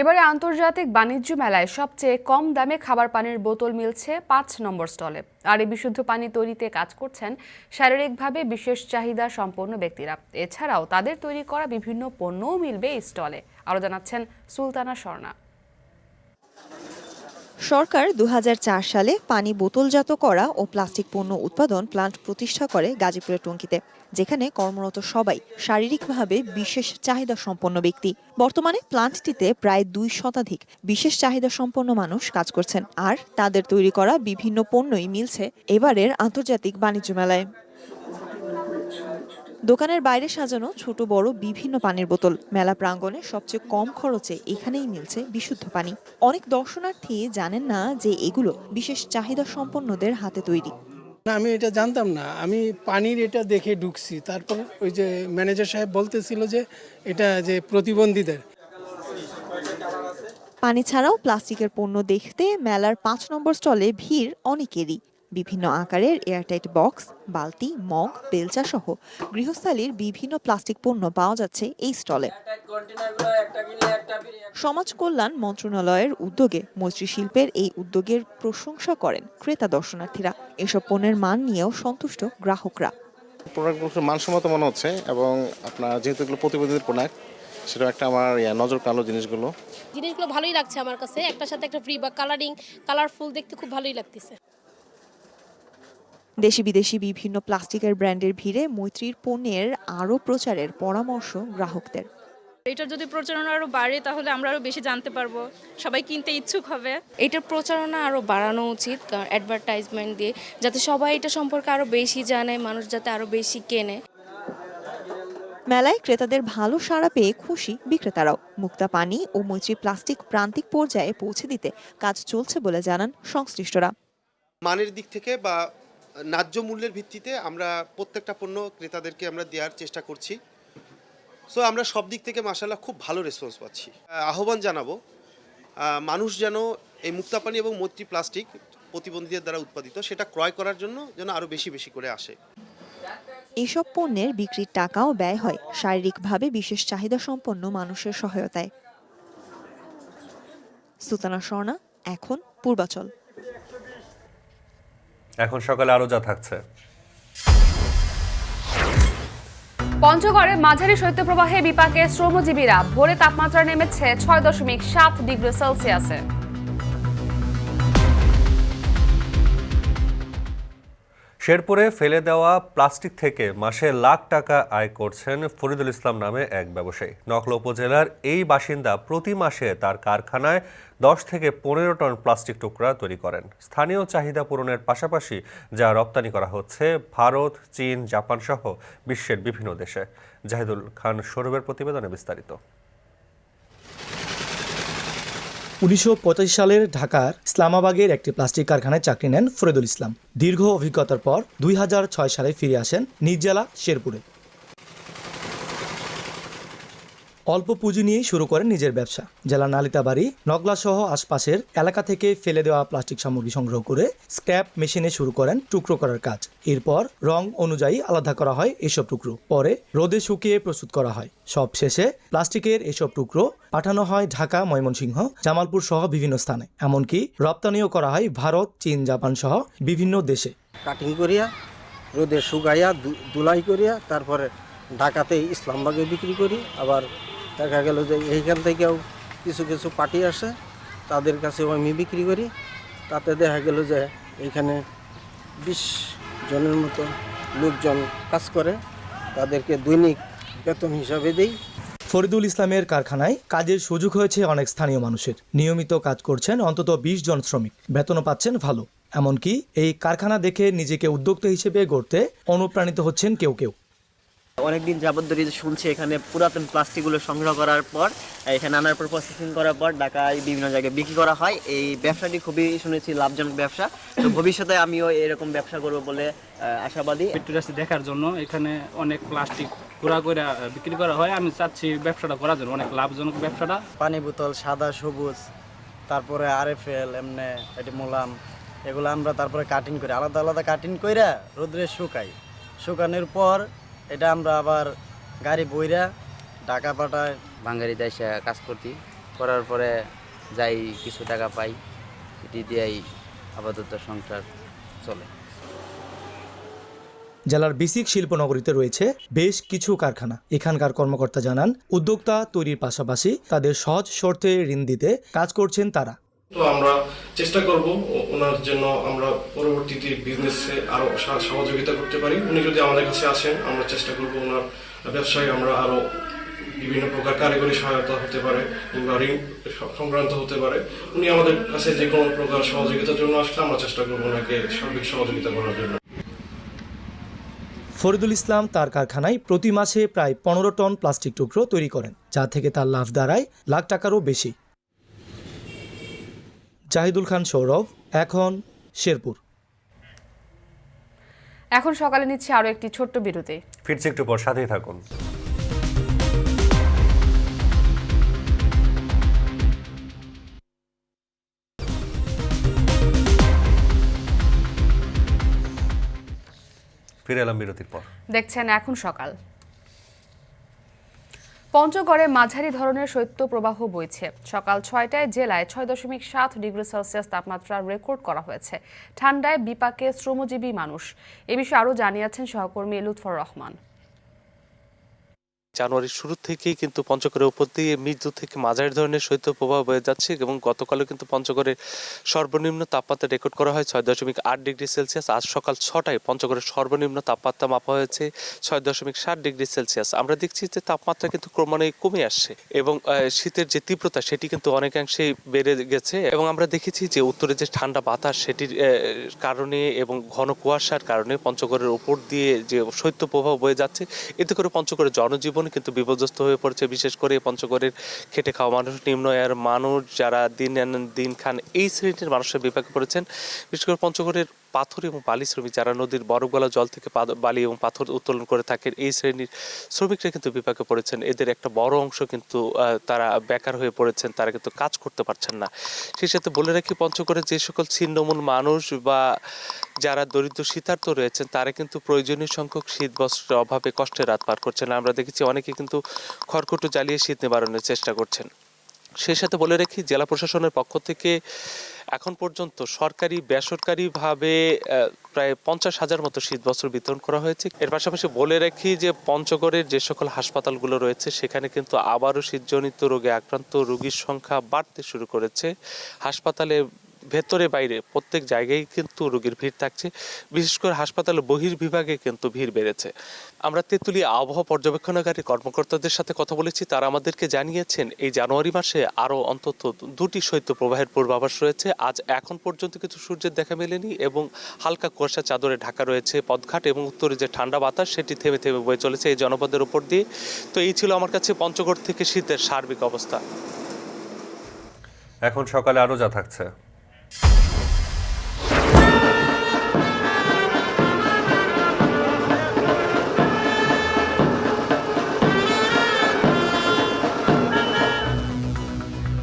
এবারে আন্তর্জাতিক বাণিজ্য মেলায় সবচেয়ে কম দামে খাবার পানির বোতল মিলছে 5 নম্বর স্টলে। আর এই বিশুদ্ধ পানি তৈরিতে কাজ করছেন শারীরিকভাবে বিশেষ চাহিদা সম্পন্ন ব্যক্তিরা। এছাড়াও তাদের তৈরি করা বিভিন্ন পণ্যও মিলবে এই স্টলে। আরও জানাচ্ছেন সুলতানা স্বর্ণা। সরকার 2004 সালে পানি বোতলজাত করা ও প্লাস্টিক পণ্য উৎপাদন প্লান্ট প্রতিষ্ঠা করে গাজীপুরের টঙ্গীতে, যেখানে কর্মরত সবাই শারীরিকভাবে বিশেষ চাহিদা সম্পন্ন ব্যক্তি। বর্তমানে প্লান্টটিতে প্রায় 2 শতাধিক বিশেষ চাহিদা সম্পন্ন মানুষ কাজ করছেন, আর তাদের তৈরি করা বিভিন্ন পণ্যই মিলছে এবারের আন্তর্জাতিক বাণিজ্য মেলায়। দোকানের বাইরে সাজানো ছোট বড় বিভিন্ন পানির বোতল। মেলা প্রাঙ্গণে সবচেয়ে কম খরচে এখানেই মিলছে বিশুদ্ধ পানি। অনেক দর্শনার্থী জানেন না যে এগুলো বিশেষ চাহিদা সম্পন্নদের হাতে তৈরি। আমি এটা জানতাম না, আমি পানির এটা দেখে ঢুকছি, তারপর ওই যে ম্যানেজার সাহেব বলতেছিল যে এটা যে প্রতিবন্ধীদের। পানি ছাড়াও প্লাস্টিকের পণ্য দেখতে মেলার 5 নম্বর স্টলে ভিড় অনেকেরই। বিভিন্ন আকারের এয়ারটাইট বক্স, বালতি, মগ, বেলচা সহ গৃহস্থালির বিভিন্ন প্লাস্টিক পণ্য পাওয়া যাচ্ছে এই স্টলে। সমাজ কল্যাণ মন্ত্রণালয়ের উদ্যোগে মৈত্রী শিল্পের এই উদ্যোগের প্রশংসা করেন ক্রেতা দর্শনার্থীরা। এসব পণ্যের মান নিয়েও সন্তুষ্ট গ্রাহকরা। প্রোডাক্টগুলো মানসম্মত মনে হচ্ছে, এবং আপনার যেহেতু এগুলো প্রতিবন্ধীদের প্রোডাক্ট, সেটা একটা আমার নজর কালো জিনিসগুলো ভালোই লাগছে আমার কাছে। একটার সাথে একটা ফ্রি বা কালারফুল দেখতে খুব ভালোই লাগতেছে। দেশি বিদেশি বিভিন্ন প্লাস্টিকের ব্র্যান্ডের ভিড়ে মৈত্রীর পণ্যের আরও প্রচারের পরামর্শ গ্রাহকদের। এটার যদি প্রচারণা আরো বাড়ে তাহলে আমরা আরো বেশি জানতে পারবো, সবাই কিনতে ইচ্ছুক হবে। এটার প্রচারণা আরো বাড়ানো উচিত, কারণ অ্যাডভার্টাইজমেন্ট দিয়ে যাতে সবাই এটা সম্পর্কে আরো বেশি জানে, মানুষ যাতে আরো বেশি কেনে। মেলায় ক্রেতাদের ভালো সাড়া পেয়ে খুশি বিক্রেতারাও। মুক্তা পানি ও মৈত্রী প্লাস্টিক প্রান্তিক পর্যায়ে পৌঁছে দিতে কাজ চলছে বলে জানান সংশ্লিষ্টরা। মানের দিক থেকে বা ন্যায্য মূল্যের ভিত্তিতে আমরা প্রত্যেকটা পণ্য ক্রেতাদেরকে আমরা দেওয়ার চেষ্টা করছি। সো আমরা সব দিক থেকে মাশাআল্লাহ খুব ভালো রেসপন্স পাচ্ছি। আহ্বান জানাবো মানুষ যেন এই মুক্তা পানি এবং মৈত্রী প্লাস্টিক প্রতিবন্ধীদের দ্বারা উৎপাদিত সেটা ক্রয় করার জন্য যেন আরও বেশি বেশি করে আসে। এসব পণ্যের বিক্রির টাকাও ব্যয় হয় শারীরিকভাবে বিশেষ চাহিদা সম্পন্ন মানুষের সহায়তায়। সুলতানা স্বর্ণা, এখন পূর্বাচল। এখন সকালে আরো যা থাকছে। পঞ্চগড়ে মাঝারি শৈত্যপ্রবাহে বিপাকে শ্রমজীবীরা। ভোরে তাপমাত্রা নেমেছে 6.7 ডিগ্রি সেলসিয়াসে। শেরপুরে ফেলে দেওয়া প্লাস্টিক থেকে মাসে লাখ টাকা আয় করছেন ফরিদুল ইসলাম নামে এক ব্যবসায়ী। নকলা উপজেলার এই বাসিন্দা প্রতি মাসে তার কারখানায় 10 থেকে 15 টন প্লাস্টিক টুকরা তৈরি করেন। স্থানীয় চাহিদা পূরণের পাশাপাশি যা রপ্তানি করা হচ্ছে ভারত, চীন, জাপান সহ বিশ্বের বিভিন্ন দেশে। জাহিদুল খান সৌরভের প্রতিবেদনে বিস্তারিত। 1985 সালের ঢাকার ইসলামাবাগের একটি প্লাস্টিক কারখানায় চাকরি নেন ফরিদুল ইসলাম। দীর্ঘ অভিজ্ঞতার পর 2006 সালে ফিরে আসেন নিজ জেলা শেরপুরে। অল্প পুঁজি নিয়েই শুরু করেন নিজের ব্যবসা। জেলার নালিতাবাড়ি, নগলা সহ আশপাশের এলাকা থেকে ফেলে দেওয়া প্লাস্টিক সামগ্রী সংগ্রহ করে স্ক্র্যাপ মেশিনে শুরু করেন টুকরো করার কাজ। এরপর রং অনুযায়ী আলাদা করা হয় এসব টুকরো, পরে রোদে শুকিয়ে প্রস্তুত করা হয়। সব শেষে প্লাস্টিকের এসব টুকরো পাঠানো হয় ঢাকা, ময়মনসিংহ, জামালপুর সহ বিভিন্ন স্থানে। এমনকি রপ্তানিও করা হয় ভারত, চীন, জাপান সহ বিভিন্ন দেশে। কাটিং করিয়া রোদে শুকাইয়া দুলাই করিয়া তারপরে ঢাকাতে ইসলামবাগে বিক্রি করি। আবার দেখা গেল যে এইখান থেকেও কিছু কিছু পার্টি আসে, তাদের কাছেও আমি বিক্রি করি। তাতে দেখা গেল যে এইখানে 20 জনের মতো লোকজন কাজ করে, তাদেরকে দৈনিক বেতন হিসাবে দেই। ফরিদুল ইসলামের কারখানায় কাজের সুযোগ হয়েছে অনেক স্থানীয় মানুষের। নিয়মিত কাজ করছেন অন্তত 20 জন শ্রমিক, বেতনও পাচ্ছেন ভালো। এমনকি এই কারখানা দেখে নিজেকে উদ্যোক্তা হিসেবে গড়তে অনুপ্রাণিত হচ্ছেন কেউ কেউ। অনেকদিন যাবত ধরে শুনছি এখানে পুরাতন প্লাস্টিকগুলো সংগ্রহ করার পর এখানে আনার পর প্রসেসিং করার পর ঢাকায় বিভিন্ন জায়গায় বিক্রি করা হয়। এই ব্যবসাটি খুবই শুনেছি লাভজনক ব্যবসা। তো ভবিষ্যতে আমিও এরকম ব্যবসা করব বলে আশাবাদী। পেট্রোলাসি দেখার জন্য এখানে অনেক প্লাস্টিক পুরা করে বিক্রি করা হয়। আমি চাচ্ছি ব্যবসাটা করার জন্য, অনেক লাভজনক ব্যবসাটা। পানি বোতল সাদা, সবুজ, তারপরে RFL, এমনি এটি মোলাম, এগুলো আমরা তারপরে কাটিং করে আলাদা আলাদা কাটিং করে রোদ্রে শুকাই। শুকানোর পর এটা আমরা আবার গাড়ি বইরা ঢাকা পাঠায়। বাঙালি দেশে কাজ করতে করার পরে যাই কিছু টাকা পাই, এটি দিয়েই আপাতত সংসার চলে। জেলার বিসিক শিল্পনগরীতে রয়েছে বেশ কিছু কারখানা। এখানকার কর্মকর্তা জানান, উদ্যোক্তা তৈরির পাশাপাশি তাদের সহজ শর্তে ঋণ দিতে কাজ করছেন তারা। তো আমরা চেষ্টা করব ওনার জন্য আমরা পরবর্তীতে বিজনেসে আরো সহযোগিতা করতে পারি। উনি যদি আমাদের কাছে আসেন, আমরা চেষ্টা করব ওনার ব্যবসায় আমরা আরো বিভিন্ন প্রকার কারিগরি সহায়তা হতে পারে কিংবা ঋণ সংক্রান্ত হতে পারে। উনি আমাদের কাছে যে কোনো প্রকার সহযোগিতার জন্য আসলে আমরা চেষ্টা করব ওনাকে সার্বিক সহযোগিতা করার জন্য। ফরিদুল ইসলাম তার কারখানায় প্রতি মাসে প্রায় 15 টন প্লাস্টিক টুকরো তৈরি করেন, যা থেকে তার লাভ দাঁড়ায় লাখ টাকারও বেশি। জাহিদুল খান সৌরভ, এখন শেরপুর। এখন সকালে নিচ্ছে আরো একটি ছোট্ট বিরতি। ফিরছি একটু পর, সাথেই থাকুন। ফিরে এলাম বিরতির পর। দেখছেন এখন সকাল। পঞ্চগড়ে মাঝারি ধরনের শৈত্যপ্রবাহ বইছে। সকাল 6টায় জেলায় 6.7 ডিগ্রি সেলসিয়াস তাপমাত্রা রেকর্ড করা হয়েছে। ঠান্ডায় বিপাকে শ্রমজীবী মানুষ। এ বিষয়ে আরও জানিয়েছেন সহকর্মী লুৎফর রহমান। জানুয়ারির শুরু থেকেই কিন্তু পঞ্চগড়ের উপর দিয়ে মৃদু থেকে মাঝারি ধরনের শৈত্যপ্রবাহ বয়ে যাচ্ছে এবং গতকালও কিন্তু পঞ্চগড়ের সর্বনিম্ন তাপমাত্রা রেকর্ড করা হয় 6.8 ডিগ্রি সেলসিয়াস। আজ সকাল 6টায় পঞ্চগড়ের সর্বনিম্ন তাপমাত্রা মাপা হয়েছে 6.7 ডিগ্রি সেলসিয়াস। আমরা দেখছি যে তাপমাত্রা কিন্তু ক্রমান্বয়ে কমে আসছে এবং শীতের যে তীব্রতা সেটি কিন্তু অনেকাংশেই বেড়ে গেছে এবং আমরা দেখেছি যে উত্তরে যে ঠান্ডা বাতাস সেটির কারণে এবং ঘন কুয়াশার কারণে পঞ্চগড়ের উপর দিয়ে যে শৈত্যপ্রবাহ বয়ে যাচ্ছে, এতে করে পঞ্চগড়ের জনজীবন কিন্তু বিপর্যস্ত হয়ে পড়ছে। বিশেষ করে পঞ্চগড়ের খেটে খাওয়া মানুষ, নিম্ন আয়ের মানুষ যারা দিন আনেন দিন খান, এই শ্রেণীর মানুষের বিপাকে পড়েছেন। বিশেষ করে পঞ্চগড়ের পাথর এবং বালি শ্রমিক যারা নদীর বরফগলা জল থেকে বালি এবং পাথর উত্তোলন করে থাকেন, এই শ্রেণীর শ্রমিকরা কিন্তু বিপাকে পড়েছেন। এদের একটা বড় অংশ কিন্তু তারা বেকার হয়ে পড়েছেন, তারা কিন্তু কাজ করতে পারছেন না। সেই সাথে বলে রাখি, পঞ্চগড়ের যে সকল ছিন্নমূল মানুষ বা যারা দরিদ্র শীতার্থ রয়েছেন, তারা কিন্তু প্রয়োজনীয় সংখ্যক শীত বস্ত্রের অভাবে কষ্টে রাত পার করছেন। আমরা দেখেছি অনেকে কিন্তু খড়কুটো জ্বালিয়ে শীত নিবারণের চেষ্টা করছেন। সেই সাথে বলে রাখি, জেলা প্রশাসনের পক্ষ থেকে এখন পর্যন্ত সরকারি বেসরকারিভাবে প্রায় 50,000 মতো শীতবস্ত্র বিতরণ করা হয়েছে। এর পাশাপাশি বলে রাখি যে পঞ্চগড়ের যে সকল হাসপাতালগুলো রয়েছে সেখানে কিন্তু আবারও শীতজনিত রোগে আক্রান্ত রোগীর সংখ্যা বাড়তে শুরু করেছে। হাসপাতালে ভেতরে বাইরে প্রত্যেক জায়গায় কিন্তু রোগীর ভিড় থাকছে। বিশেষ করে হাসপাতালের বহির্বিভাগে কিন্তু ভিড় বেড়েছে। আমরা তেঁতুলিয়া আবহাওয়া পর্যবেক্ষণকারী কর্মকর্তাদের সাথে কথা বলেছি। তারা আমাদেরকে জানিয়েছেন এই জানুয়ারি মাসে আরও অন্তত 2টি শৈত্যপ্রবাহের পূর্বাভাস রয়েছে। আজ এখন পর্যন্ত কিছু সূর্যের দেখা মেলেনি এবং হালকা কুয়াশা চাদরে ঢাকা রয়েছে পথঘাট এবং উত্তরে যে ঠান্ডা বাতাস সেটি থেমে থেমে বয়ে চলেছে এই জনপদের উপর দিয়ে। তো এই ছিল আমার কাছে পঞ্চগড় থেকে শীতের সার্বিক অবস্থা। এখন সকালে আরও যা থাকছে।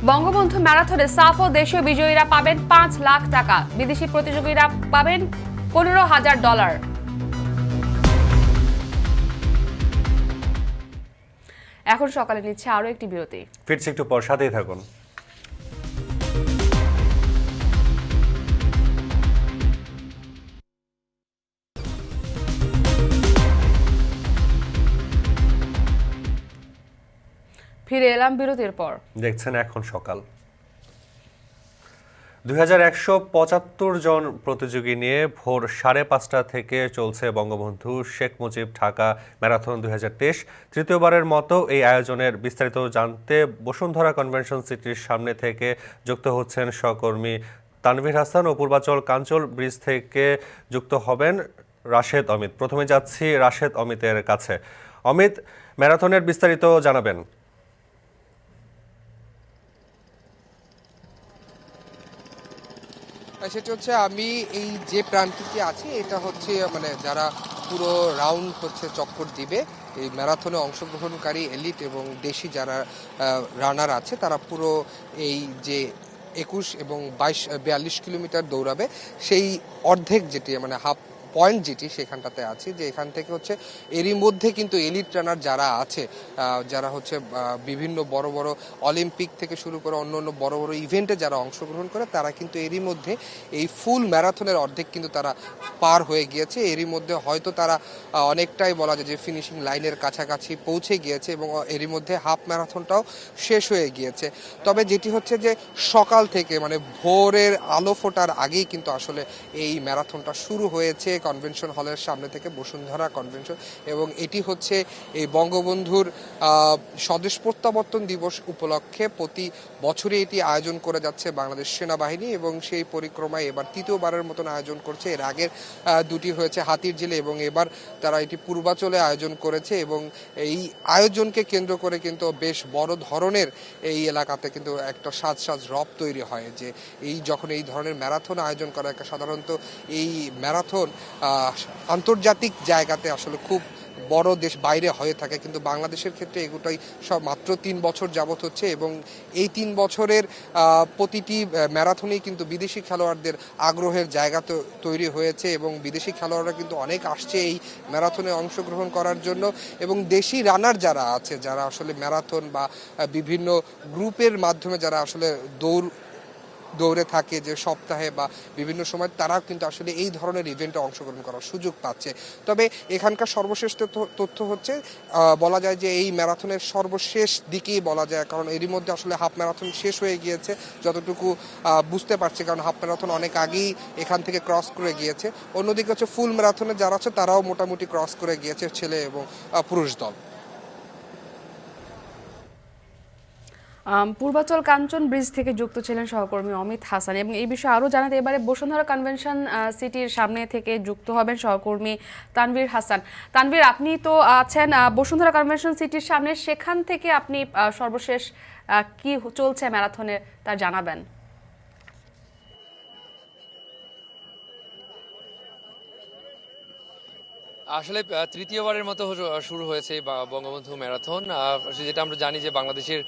বঙ্গবন্ধু ম্যারাথনে সাফ ও দেশীয় বিজয়ীরা পাবেন 5 লাখ টাকা, বিদেশি প্রতিযোগীরা পাবেন $15,000। এখন সকালে নিচ্ছে আরো একটি বিরতি, ফিরছি একটু পর, সাথেই থাকুন। ফিরে এলাম বিরতির পর। দেখছেন এখন সকাল। 2175 জন প্রতিযোগী নিয়ে ভোর 5:30 থেকে চলছে বঙ্গবন্ধু শেখ মুজিব ঢাকা ম্যারাথন 2023। তৃতীয়বারের মতো এই আয়োজনের বিস্তারিত জানতে বসুন্ধরা কনভেনশন সিটির সামনে থেকে যুক্ত হচ্ছেন সহকর্মী তানভীর হাসান ও পূর্বাচল কাঞ্চল ব্রিজ থেকে যুক্ত হবেন রাশেদ অমিত। প্রথমে যাচ্ছি রাশেদ অমিতের কাছে। অমিত, ম্যারাথনের বিস্তারিত জানাবেন। সেটা হচ্ছে, আমি এই যে প্রান্তিকে আছি এটা হচ্ছে মানে যারা পুরো রাউন্ড হচ্ছে চক্কর দিবে এই ম্যারাথনে অংশগ্রহণকারী এলিট এবং দেশি যারা রানার আছে তারা পুরো এই যে 21 এবং 42 কিলোমিটার দৌড়াবে সেই অর্ধেক যেটি মানে হাফ পয়েন্ট যেটি সেখানটাতে আছে, যে এখান থেকে হচ্ছে এরই মধ্যে কিন্তু এলিট রানার যারা আছে যারা হচ্ছে বিভিন্ন বড় বড় অলিম্পিক থেকে শুরু করে অন্য অন্য বড় বড় ইভেন্টে যারা অংশগ্রহণ করে তারা কিন্তু এরই মধ্যে এই ফুল ম্যারাথনের অর্ধেক কিন্তু তারা পার হয়ে গিয়েছে। এরই মধ্যে হয়তো তারা অনেকটাই বলা যায় যে ফিনিশিং লাইনের কাছাকাছি পৌঁছে গিয়েছে এবং এরই মধ্যে হাফ ম্যারাথনটাও শেষ হয়ে গিয়েছে। তবে যেটি হচ্ছে যে সকাল থেকে মানে ভোরের আলো ফোটার আগেই কিন্তু আসলে এই ম্যারাথনটা শুরু হয়েছে কনভেনশন হলের সামনে থেকে, বসুন্ধরা কনভেনশন। এবং এটি হচ্ছে এই বঙ্গবন্ধুর স্বদেশ প্রত্যাবর্তন দিবস উপলক্ষে প্রতি বছরই এটি আয়োজন করে যাচ্ছে বাংলাদেশ সেনাবাহিনী এবং সেই পরিক্রমায় এবার তৃতীয়বারের মতন আয়োজন করছে। এর আগের দুটি হয়েছে হাতিরঝিলে এবং এবার তারা এটি পূর্বাচলে আয়োজন করেছে এবং এই আয়োজনকে কেন্দ্র করে কিন্তু বেশ বড় ধরনের এই এলাকাতে কিন্তু একটা সাজ রব তৈরি হয় যে এই যখন এই ধরনের ম্যারাথন আয়োজন করা একটা সাধারণত এই ম্যারাথন আন্তর্জাতিক জায়গাতে আসলে খুব বড় দেশ বাইরে হয়ে থাকে, কিন্তু বাংলাদেশের ক্ষেত্রে এগুলোই সব মাত্র 3 বছর যাবত হচ্ছে এবং এই 3 বছরের প্রতিটি ম্যারাথনেই কিন্তু বিদেশি খেলোয়াড়দের আগ্রহের জায়গা তৈরি হয়েছে এবং বিদেশি খেলোয়াড়রা কিন্তু অনেক আসছে এই ম্যারাথনে অংশগ্রহণ করার জন্য। এবং দেশি রানার যারা আছে যারা আসলে ম্যারাথন বা বিভিন্ন গ্রুপের মাধ্যমে যারা আসলে দৌড়ে থাকে যে সপ্তাহে বা বিভিন্ন সময়, তারাও কিন্তু আসলে এই ধরনের ইভেন্টে অংশগ্রহণ করার সুযোগ পাচ্ছে। তবে এখানকার সর্বশেষ তথ্য হচ্ছে বলা যায় যে এই ম্যারাথনের সর্বশেষ দিকেই বলা যায়, কারণ এরই মধ্যে আসলে হাফ ম্যারাথন শেষ হয়ে গিয়েছে যতটুকু বুঝতে পারছি, কারণ হাফ ম্যারাথন অনেক আগেই এখান থেকে ক্রস করে গিয়েছে। অন্যদিকে হচ্ছে ফুল ম্যারাথনে যারা আছে তারাও মোটামুটি ক্রস করে গিয়েছে ছেলে এবং পুরুষ দল। পূর্বাচল কাঞ্চন ব্রিজ থেকে যুক্ত ছিলেন সহকর্মী অমিত হাসান। এবং এই বিষয়ে আরও জানাতে এবারে বসুন্ধরা কনভেনশন সিটির সামনে থেকে যুক্ত হবেন সহকর্মী তানভীর হাসান। তানভীর, আপনি তো আছেন বসুন্ধরা কনভেনশন সিটির সামনে, সেখান থেকে আপনি সর্বশেষ কি চলছে ম্যারাথনে তা জানাবেন। আসলে তৃতীয়বারের মতো শুরু হয়েছে বঙ্গবন্ধু ম্যারাথন। যেটা আমরা জানি যে বাংলাদেশের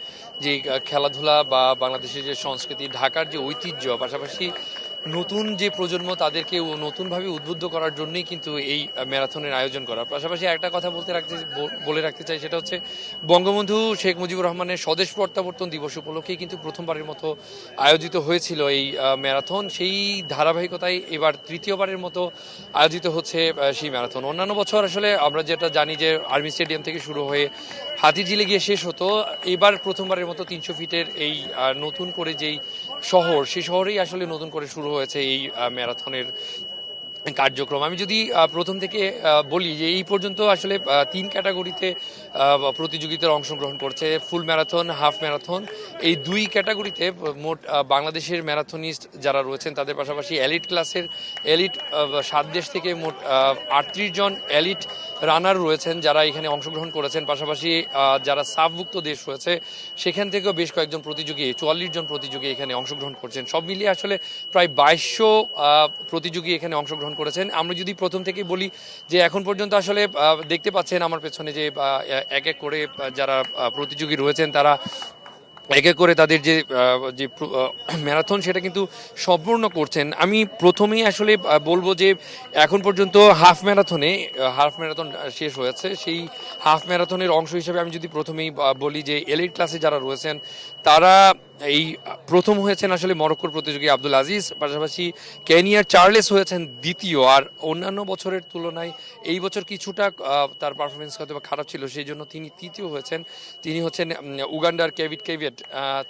যে খেলাধুলা বা বাংলাদেশের যে সংস্কৃতি, ঢাকার যে ঐতিহ্য, পাশাপাশি নতুন যে প্রজন্ম তাদেরকে নতুনভাবে উদ্বুদ্ধ করার জন্যই কিন্তু এই ম্যারাথনের আয়োজন করা। পাশাপাশি একটা কথা বলে রাখতে চাই, সেটা হচ্ছে বঙ্গবন্ধু শেখ মুজিবুর রহমানের স্বদেশ প্রত্যাবর্তন দিবস উপলক্ষেই কিন্তু প্রথমবারের মতো আয়োজিত হয়েছিল এই ম্যারাথন। সেই ধারাবাহিকতায় এবার তৃতীয়বারের মতো আয়োজিত হচ্ছে সেই ম্যারাথন। অন্যান্য বছর আসলে আমরা যেটা জানি যে আর্মি স্টেডিয়াম থেকে শুরু হয়ে হাতিরঝিলে গিয়ে শেষ হতো, এবার প্রথমবারের মতো 300 ফিটের এই নতুন করে যেই শহর, সেই শহরেই আসলে নতুন করে শুরু হয়েছে এই ম্যারাথনের কার্যক্রম। আমি যদি প্রথম থেকে বলি যে এই পর্যন্ত আসলে 3 ক্যাটাগরিতে প্রতিযোগিতার অংশগ্রহণ করছে, ফুল ম্যারাথন, হাফ ম্যারাথন। এই 2 ক্যাটাগরিতে মোট বাংলাদেশের ম্যারাথনিস্ট যারা রয়েছেন তাদের পাশাপাশি এলিট ক্লাসের 7 দেশ থেকে মোট 38 জন এলিট রানার রয়েছেন যারা এখানে অংশগ্রহণ করেছেন। পাশাপাশি যারা সাফভুক্ত দেশ রয়েছে সেখান থেকেও বেশ কয়েকজন প্রতিযোগী, 44 জন প্রতিযোগী এখানে অংশগ্রহণ করছেন। সব মিলিয়ে আসলে প্রায় 2200 প্রতিযোগী এখানে অংশগ্রহণ করেছেন। আমরা যদি প্রথম থেকে বলি যে এখন পর্যন্ত আসলে দেখতে পাচ্ছেন আমার পেছনে যে এক এক করে যারা প্রতিযোগী রয়েছেন তারা এক এক করে তাদের যে ম্যারাথন সেটা কিন্তু সম্পূর্ণ করছেন। আমি প্রথমেই আসলে বলবো যে এখন পর্যন্ত হাফ ম্যারাথন শেষ হয়েছে। সেই হাফ ম্যারাথনের অংশ হিসেবে আমি যদি প্রথমেই বলি যে এলিট ক্লাসে যারা রয়েছেন তারা এই প্রথম হয়েছেন আসলে মরক্কোর প্রতিযোগী আব্দুল আজিজ, পাশাপাশি কেনিয়ার চার্লেস হয়েছেন দ্বিতীয়। আর অন্যান্য বছরের তুলনায় এই বছর কিছুটা তার পারফরমেন্স হয়তো খারাপ ছিল, সেই জন্য তিনি তৃতীয় হয়েছেন। তিনি হচ্ছেন উগান্ডার কেভিট।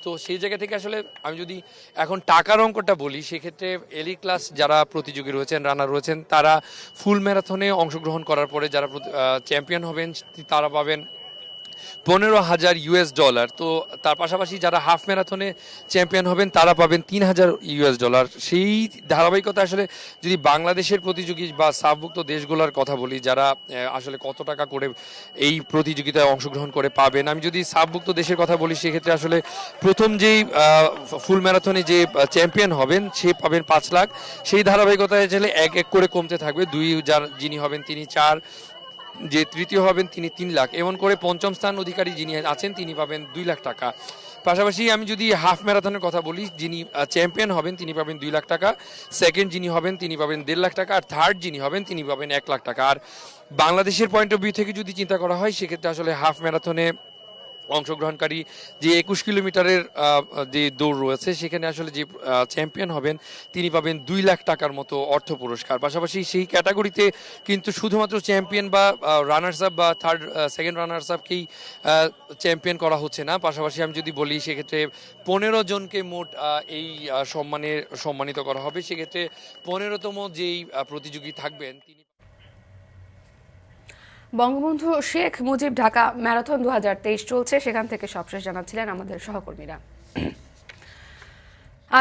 তো সেই জায়গা থেকে আসলে আমি যদি এখন টাকার অঙ্কটা বলি সেক্ষেত্রে এলিট ক্লাস যারা প্রতিযোগী রয়েছেন, রানার রয়েছেন, তারা ফুল ম্যারাথনে অংশগ্রহণ করার পরে যারা চ্যাম্পিয়ন হবেন তারা পাবেন $15,000। তো তার পাশাপাশি যারা হাফ ম্যারাথনে চ্যাম্পিয়ন হবেন তারা পাবেন $3,000। সেই ধারাবাহিকতা আসলে যদি বাংলাদেশের প্রতিযোগী বা সাফভুক্ত দেশগুলোর কথা বলি যারা আসলে কত টাকা করে এই প্রতিযোগিতায় অংশগ্রহণ করে পাবেন, আমি যদি সাফভুক্ত দেশের কথা বলি সেক্ষেত্রে আসলে প্রথম যেই ফুল ম্যারাথনে যে চ্যাম্পিয়ন হবেন সে পাবেন 5 লাখ। সেই ধারাবাহিকতায় আসলে এক এক করে কমতে থাকবে। যিনি হবেন তিনি 4, যে তৃতীয় হবেন তিনি 3 লাখ, এমন করে পঞ্চম স্থান অধিকারী যিনি আছেন তিনি পাবেন 2 লাখ টাকা। পাশাপাশি আমি যদি হাফ ম্যারাথনের কথা বলি, যিনি চ্যাম্পিয়ন হবেন তিনি পাবেন 2 লাখ টাকা, সেকেন্ড যিনি হবেন তিনি পাবেন 1.5 লাখ টাকা, আর থার্ড যিনি হবেন তিনি পাবেন 1 লাখ টাকা। আর বাংলাদেশের পয়েন্ট অফ ভিউ থেকে যদি চিন্তা করা হয় সেক্ষেত্রে আসলে হাফ ম্যারাথনে অংশগ্রহণকারী যে 21 কিলোমিটারের যে দৌড় রয়েছে সেখানে আসলে যে চ্যাম্পিয়ন হবেন তিনি পাবেন 2 লাখ টাকার মতো অর্থ পুরস্কার। পাশাপাশি সেই ক্যাটাগরিতে কিন্তু শুধুমাত্র চ্যাম্পিয়ন বা রানার্স আপ বা সেকেন্ড রানার্স আপকেই চ্যাম্পিয়ন করা হচ্ছে না। পাশাপাশি আমি যদি বলি সেক্ষেত্রে 15 জনকে মোট এই সম্মানিত করা হবে। সেক্ষেত্রে 15তম যেই প্রতিযোগী থাকবেন তিনি বঙ্গবন্ধু শেখ মুজিব ঢাকা ম্যারাথন 2023 চলছে, সেখান থেকে সবশেষ জানাচ্ছিলেন আমাদের সহকর্মীরা।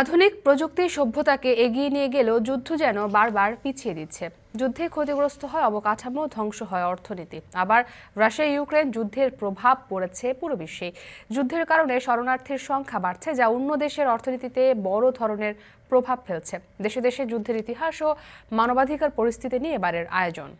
আধুনিক প্রযুক্তি সভ্যতাকে এগিয়ে নিয়ে গেলেও যুদ্ধ যেন বারবার পিছিয়ে দিচ্ছে। যুদ্ধে ক্ষতিগ্রস্ত হয় অবকাঠামো, ধ্বংস হয় অর্থনীতি। আবার রাশিয়া ইউক্রেন যুদ্ধের প্রভাব পড়েছে পুরো বিশ্বে। যুদ্ধের কারণে শরণার্থীর সংখ্যা বাড়ছে, যা অন্য দেশের অর্থনীতিতে বড় ধরনের প্রভাব ফেলছে। দেশে দেশে যুদ্ধের ইতিহাস ও মানবাধিকার পরিস্থিতি নিয়ে এবারের আয়োজন।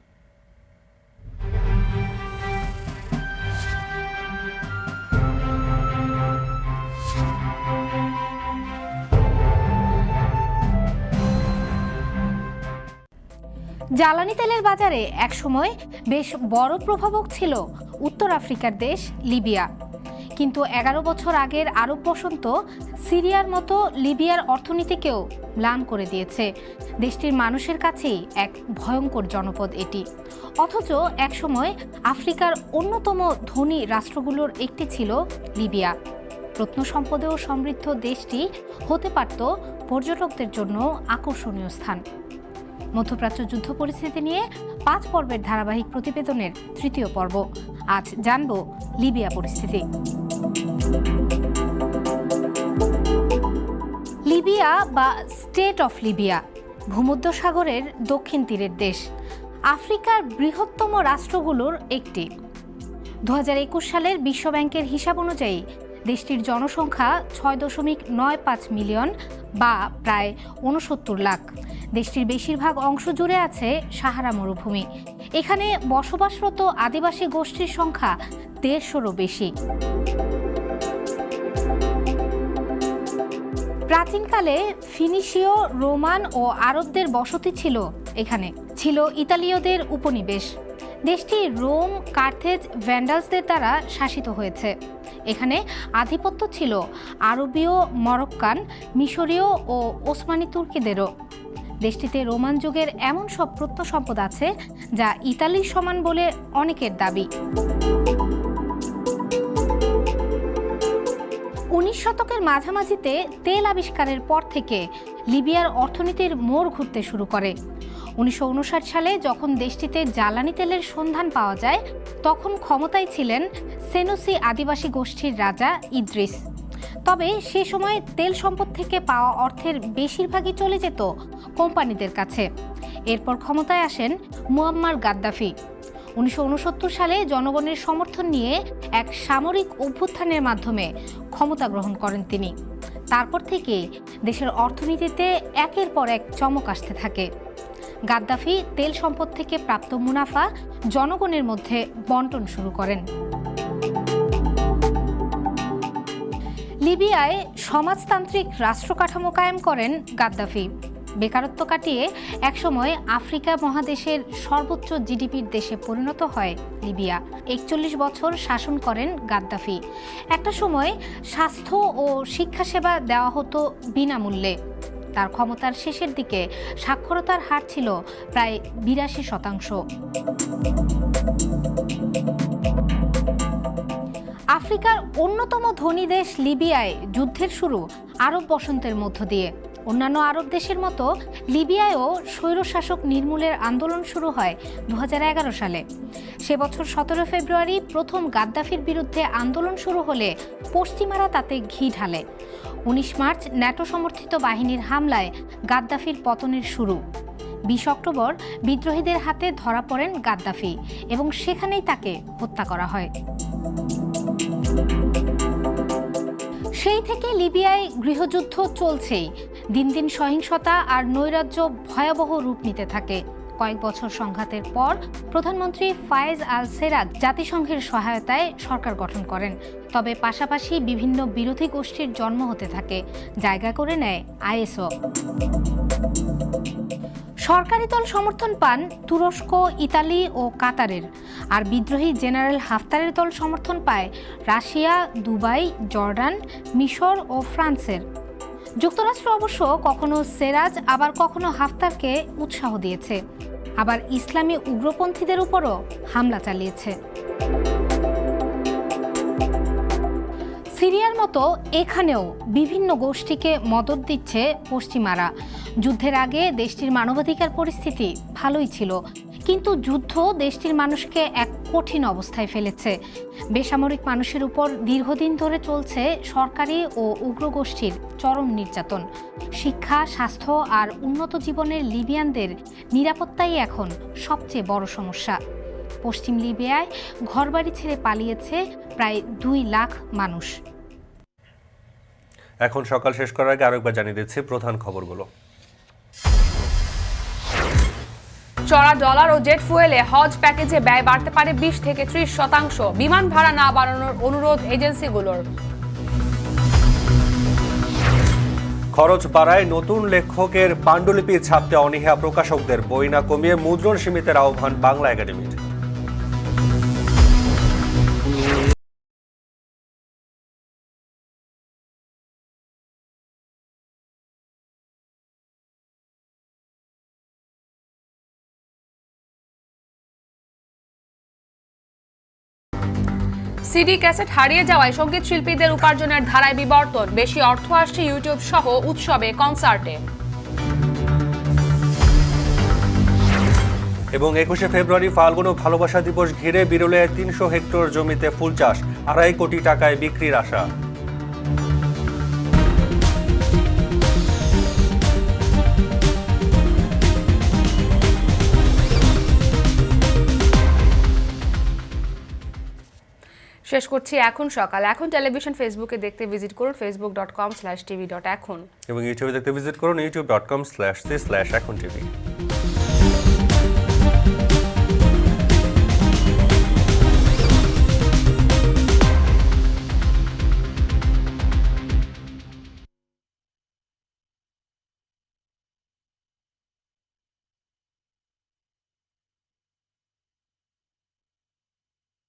জ্বালানি তেলের বাজারে একসময় বেশ বড় প্রভাবক ছিল উত্তর আফ্রিকার দেশ লিবিয়া। কিন্তু 11 বছর আগের আরব বসন্ত সিরিয়ার মতো লিবিয়ার অর্থনীতিকেও ম্লান করে দিয়েছে। দেশটির মানুষের কাছেই এক ভয়ঙ্কর জনপদ এটি। অথচ একসময় আফ্রিকার অন্যতম ধনী রাষ্ট্রগুলোর একটি ছিল লিবিয়া। প্রত্নসম্পদেও সমৃদ্ধ দেশটি হতে পারত পর্যটকদের জন্য আকর্ষণীয় স্থান। মধ্যপ্রাচ্য যুদ্ধ পরিস্থিতি নিয়ে 5 পর্বের ধারাবাহিক প্রতিবেদনের 3য় পর্ব। আজ জানব লিবিয়া পরিস্থিতি। লিবিয়া বা স্টেট অফ লিবিয়া ভূমধ্যসাগরের দক্ষিণ তীরের দেশ, আফ্রিকার বৃহত্তম রাষ্ট্রগুলোর একটি। 2021 সালের বিশ্বব্যাংকের হিসাব অনুযায়ী দেশটির জনসংখ্যা 6.95 মিলিয়ন বা প্রায় 69 লাখ। দেশটির বেশিরভাগ অংশ জুড়ে আছে সাহারা মরুভূমি। এখানে বসবাসরত আদিবাসী গোষ্ঠীর সংখ্যা 150-এরও বেশি। প্রাচীনকালে ফিনিশীয়, রোমান ও আরবদের বসতি ছিল এখানে। ছিল ইতালীয়দের উপনিবেশ। দেশটি রোম, কার্থেজ, ভ্যান্ডালসদের দ্বারা শাসিত হয়েছে। এখানে আধিপত্য ছিল আরবীয়, মরক্কান, মিশরীয় ও ওসমানী তুর্কিদেরও। দেশটিতে রোমান যুগের এমন সব প্রত্নসম্পদ আছে যা ইতালির সমান বলে অনেকের দাবি। 19 শতকের মাঝামাঝিতে তেল আবিষ্কারের পর থেকে লিবিয়ার অর্থনীতির মোড় ঘুরতে শুরু করে। 1959 সালে যখন দেশটিতে জ্বালানি তেলের সন্ধান পাওয়া যায়, তখন ক্ষমতায় ছিলেন সেনুসি আদিবাসী গোষ্ঠীর রাজা ইদ্রিস। তবে সে সময় তেল সম্পদ থেকে পাওয়া অর্থের বেশিরভাগই চলে যেত কোম্পানিদের কাছে। এরপর ক্ষমতায় আসেন মুয়াম্মার গাদ্দাফি। 1969 সালে জনগণের সমর্থন নিয়ে এক সামরিক অভ্যুত্থানের মাধ্যমে ক্ষমতা গ্রহণ করেন তিনি। তারপর থেকে দেশের অর্থনীতিতে একের পর এক চমক আসতে থাকে। গাদ্দাফি তেল সম্পদ থেকে প্রাপ্ত মুনাফা জনগণের মধ্যে বন্টন শুরু করেন। লিবিয়ায় সমাজতান্ত্রিক রাষ্ট্র কাঠামো কায়েম করেন গাদ্দাফি। বেকারত্ব কাটিয়ে একসময় আফ্রিকা মহাদেশের সর্বোচ্চ জিডিপির দেশে পরিণত হয় লিবিয়া। 41 বছর শাসন করেন গাদ্দাফি। একটা সময় স্বাস্থ্য ও শিক্ষা সেবা দেওয়া হতো বিনামূল্যে। তার ক্ষমতার শেষের দিকে সাক্ষরতার হার ছিল প্রায় 82%। আফ্রিকার অন্যতম ধনী দেশ লিবিয়ায় যুদ্ধের শুরু আরব বসন্তের মধ্য দিয়ে। অন্যান্য আরব দেশের মতো লিবিয়ায়ও স্বৈরশাসক নির্মূলের আন্দোলন শুরু হয় 2011 সালে। সে বছর 17 ফেব্রুয়ারি প্রথম গাদ্দাফির বিরুদ্ধে আন্দোলন শুরু হলে পশ্চিমারা তাতে ঘি ঢালে। 19 মার্চ ন্যাটো সমর্থিত বাহিনীর হামলায় গাদ্দাফির পতনের শুরু। 20 অক্টোবর বিদ্রোহীদের হাতে ধরা পড়েন গাদ্দাফি এবং সেখানেই তাকে হত্যা করা হয়। সেই থেকে লিবিয়ায় গৃহযুদ্ধ চলছেই। দিন দিন সহিংসতা আর নৈরাজ্য ভয়াবহ রূপ নিতে থাকে। কয়েক বছর সংঘাতের পর প্রধানমন্ত্রী ফায়েজ আল সেরাজ জাতিসংঘের সহায়তায় সরকার গঠন করেন। তবে পাশাপাশি বিভিন্ন বিরোধী গোষ্ঠীর জন্ম হতে থাকে, জায়গা করে নেয় আইএসও। সরকারি দল সমর্থন পান তুরস্ক, ইতালি ও কাতারের, আর বিদ্রোহী জেনারেল হাফতারের দল সমর্থন পায় রাশিয়া, দুবাই, জর্ডান, মিশর ও ফ্রান্সের। যুক্তরাষ্ট্র অবশ্য কখনো সেরাজ আবার কখনো হাফতারকে উৎসাহ দিয়েছে, আবার ইসলামী উগ্রপন্থীদের উপরও হামলা চালিয়েছে। সিরিয়ার মতো এখানেও বিভিন্ন গোষ্ঠীকে মদদ দিচ্ছে পশ্চিমারা। যুদ্ধের আগে দেশটির মানবাধিকার পরিস্থিতি ভালোই ছিল, কিন্তু যুদ্ধ দেশটির মানুষকে এক কঠিন অবস্থায় ফেলেছে। বেসামরিক মানুষের উপর দীর্ঘদিন ধরে চলছে সরকারি ও উগ্র গোষ্ঠীর চরম নির্যাতন। শিক্ষা, স্বাস্থ্য আর উন্নত জীবনের লিবিয়ানদের নিরাপত্তাই এখন সবচেয়ে বড় সমস্যা। পশ্চিম লিবিয়ায় ঘরবাড়ি ছেড়ে পালিয়েছে প্রায় 2 লাখ মানুষ। এখন সকাল শেষ করার আগে আরেকবার জানিয়ে দিচ্ছি প্রধান খবরগুলো। চড়া ডলার ও জেট ফুয়েলে হজ প্যাকেজে ব্যয় বাড়তে পারে 20 থেকে 30%। বিমান ভাড়া না বাড়ানোর অনুরোধ এজেন্সিগুলোর। খরচ বাড়ায় নতুন লেখকের পাণ্ডুলিপি ছাপতে অনীহা প্রকাশকদের। বই না কমিয়ে মুদ্রণ সীমিতের আহ্বান বাংলা একাডেমির। সিডি ক্যাসেট হারিয়ে যাওয়ায় সঙ্গীত শিল্পীদের উপার্জনের ধারায় বিবর্তন। বেশি অর্থ আসছে ইউটিউব সহ উৎসবে, কনসার্টে। এবং 21শে ফেব্রুয়ারি ফাল্গুন ও ভালোবাসা দিবস ঘিরে বিরলে 300 হেক্টর জমিতে ফুল চাষ, 2.5 কোটি টাকায় বিক্রির আশা। শেষ করছি এখন সকাল। এখন টেলিভিশন ফেসবুকে দেখতে ভিজিট করুন facebook.com/tv.এখন এবং ইউটিউবে দেখতে ভিজিট করুন youtube.com/echontv।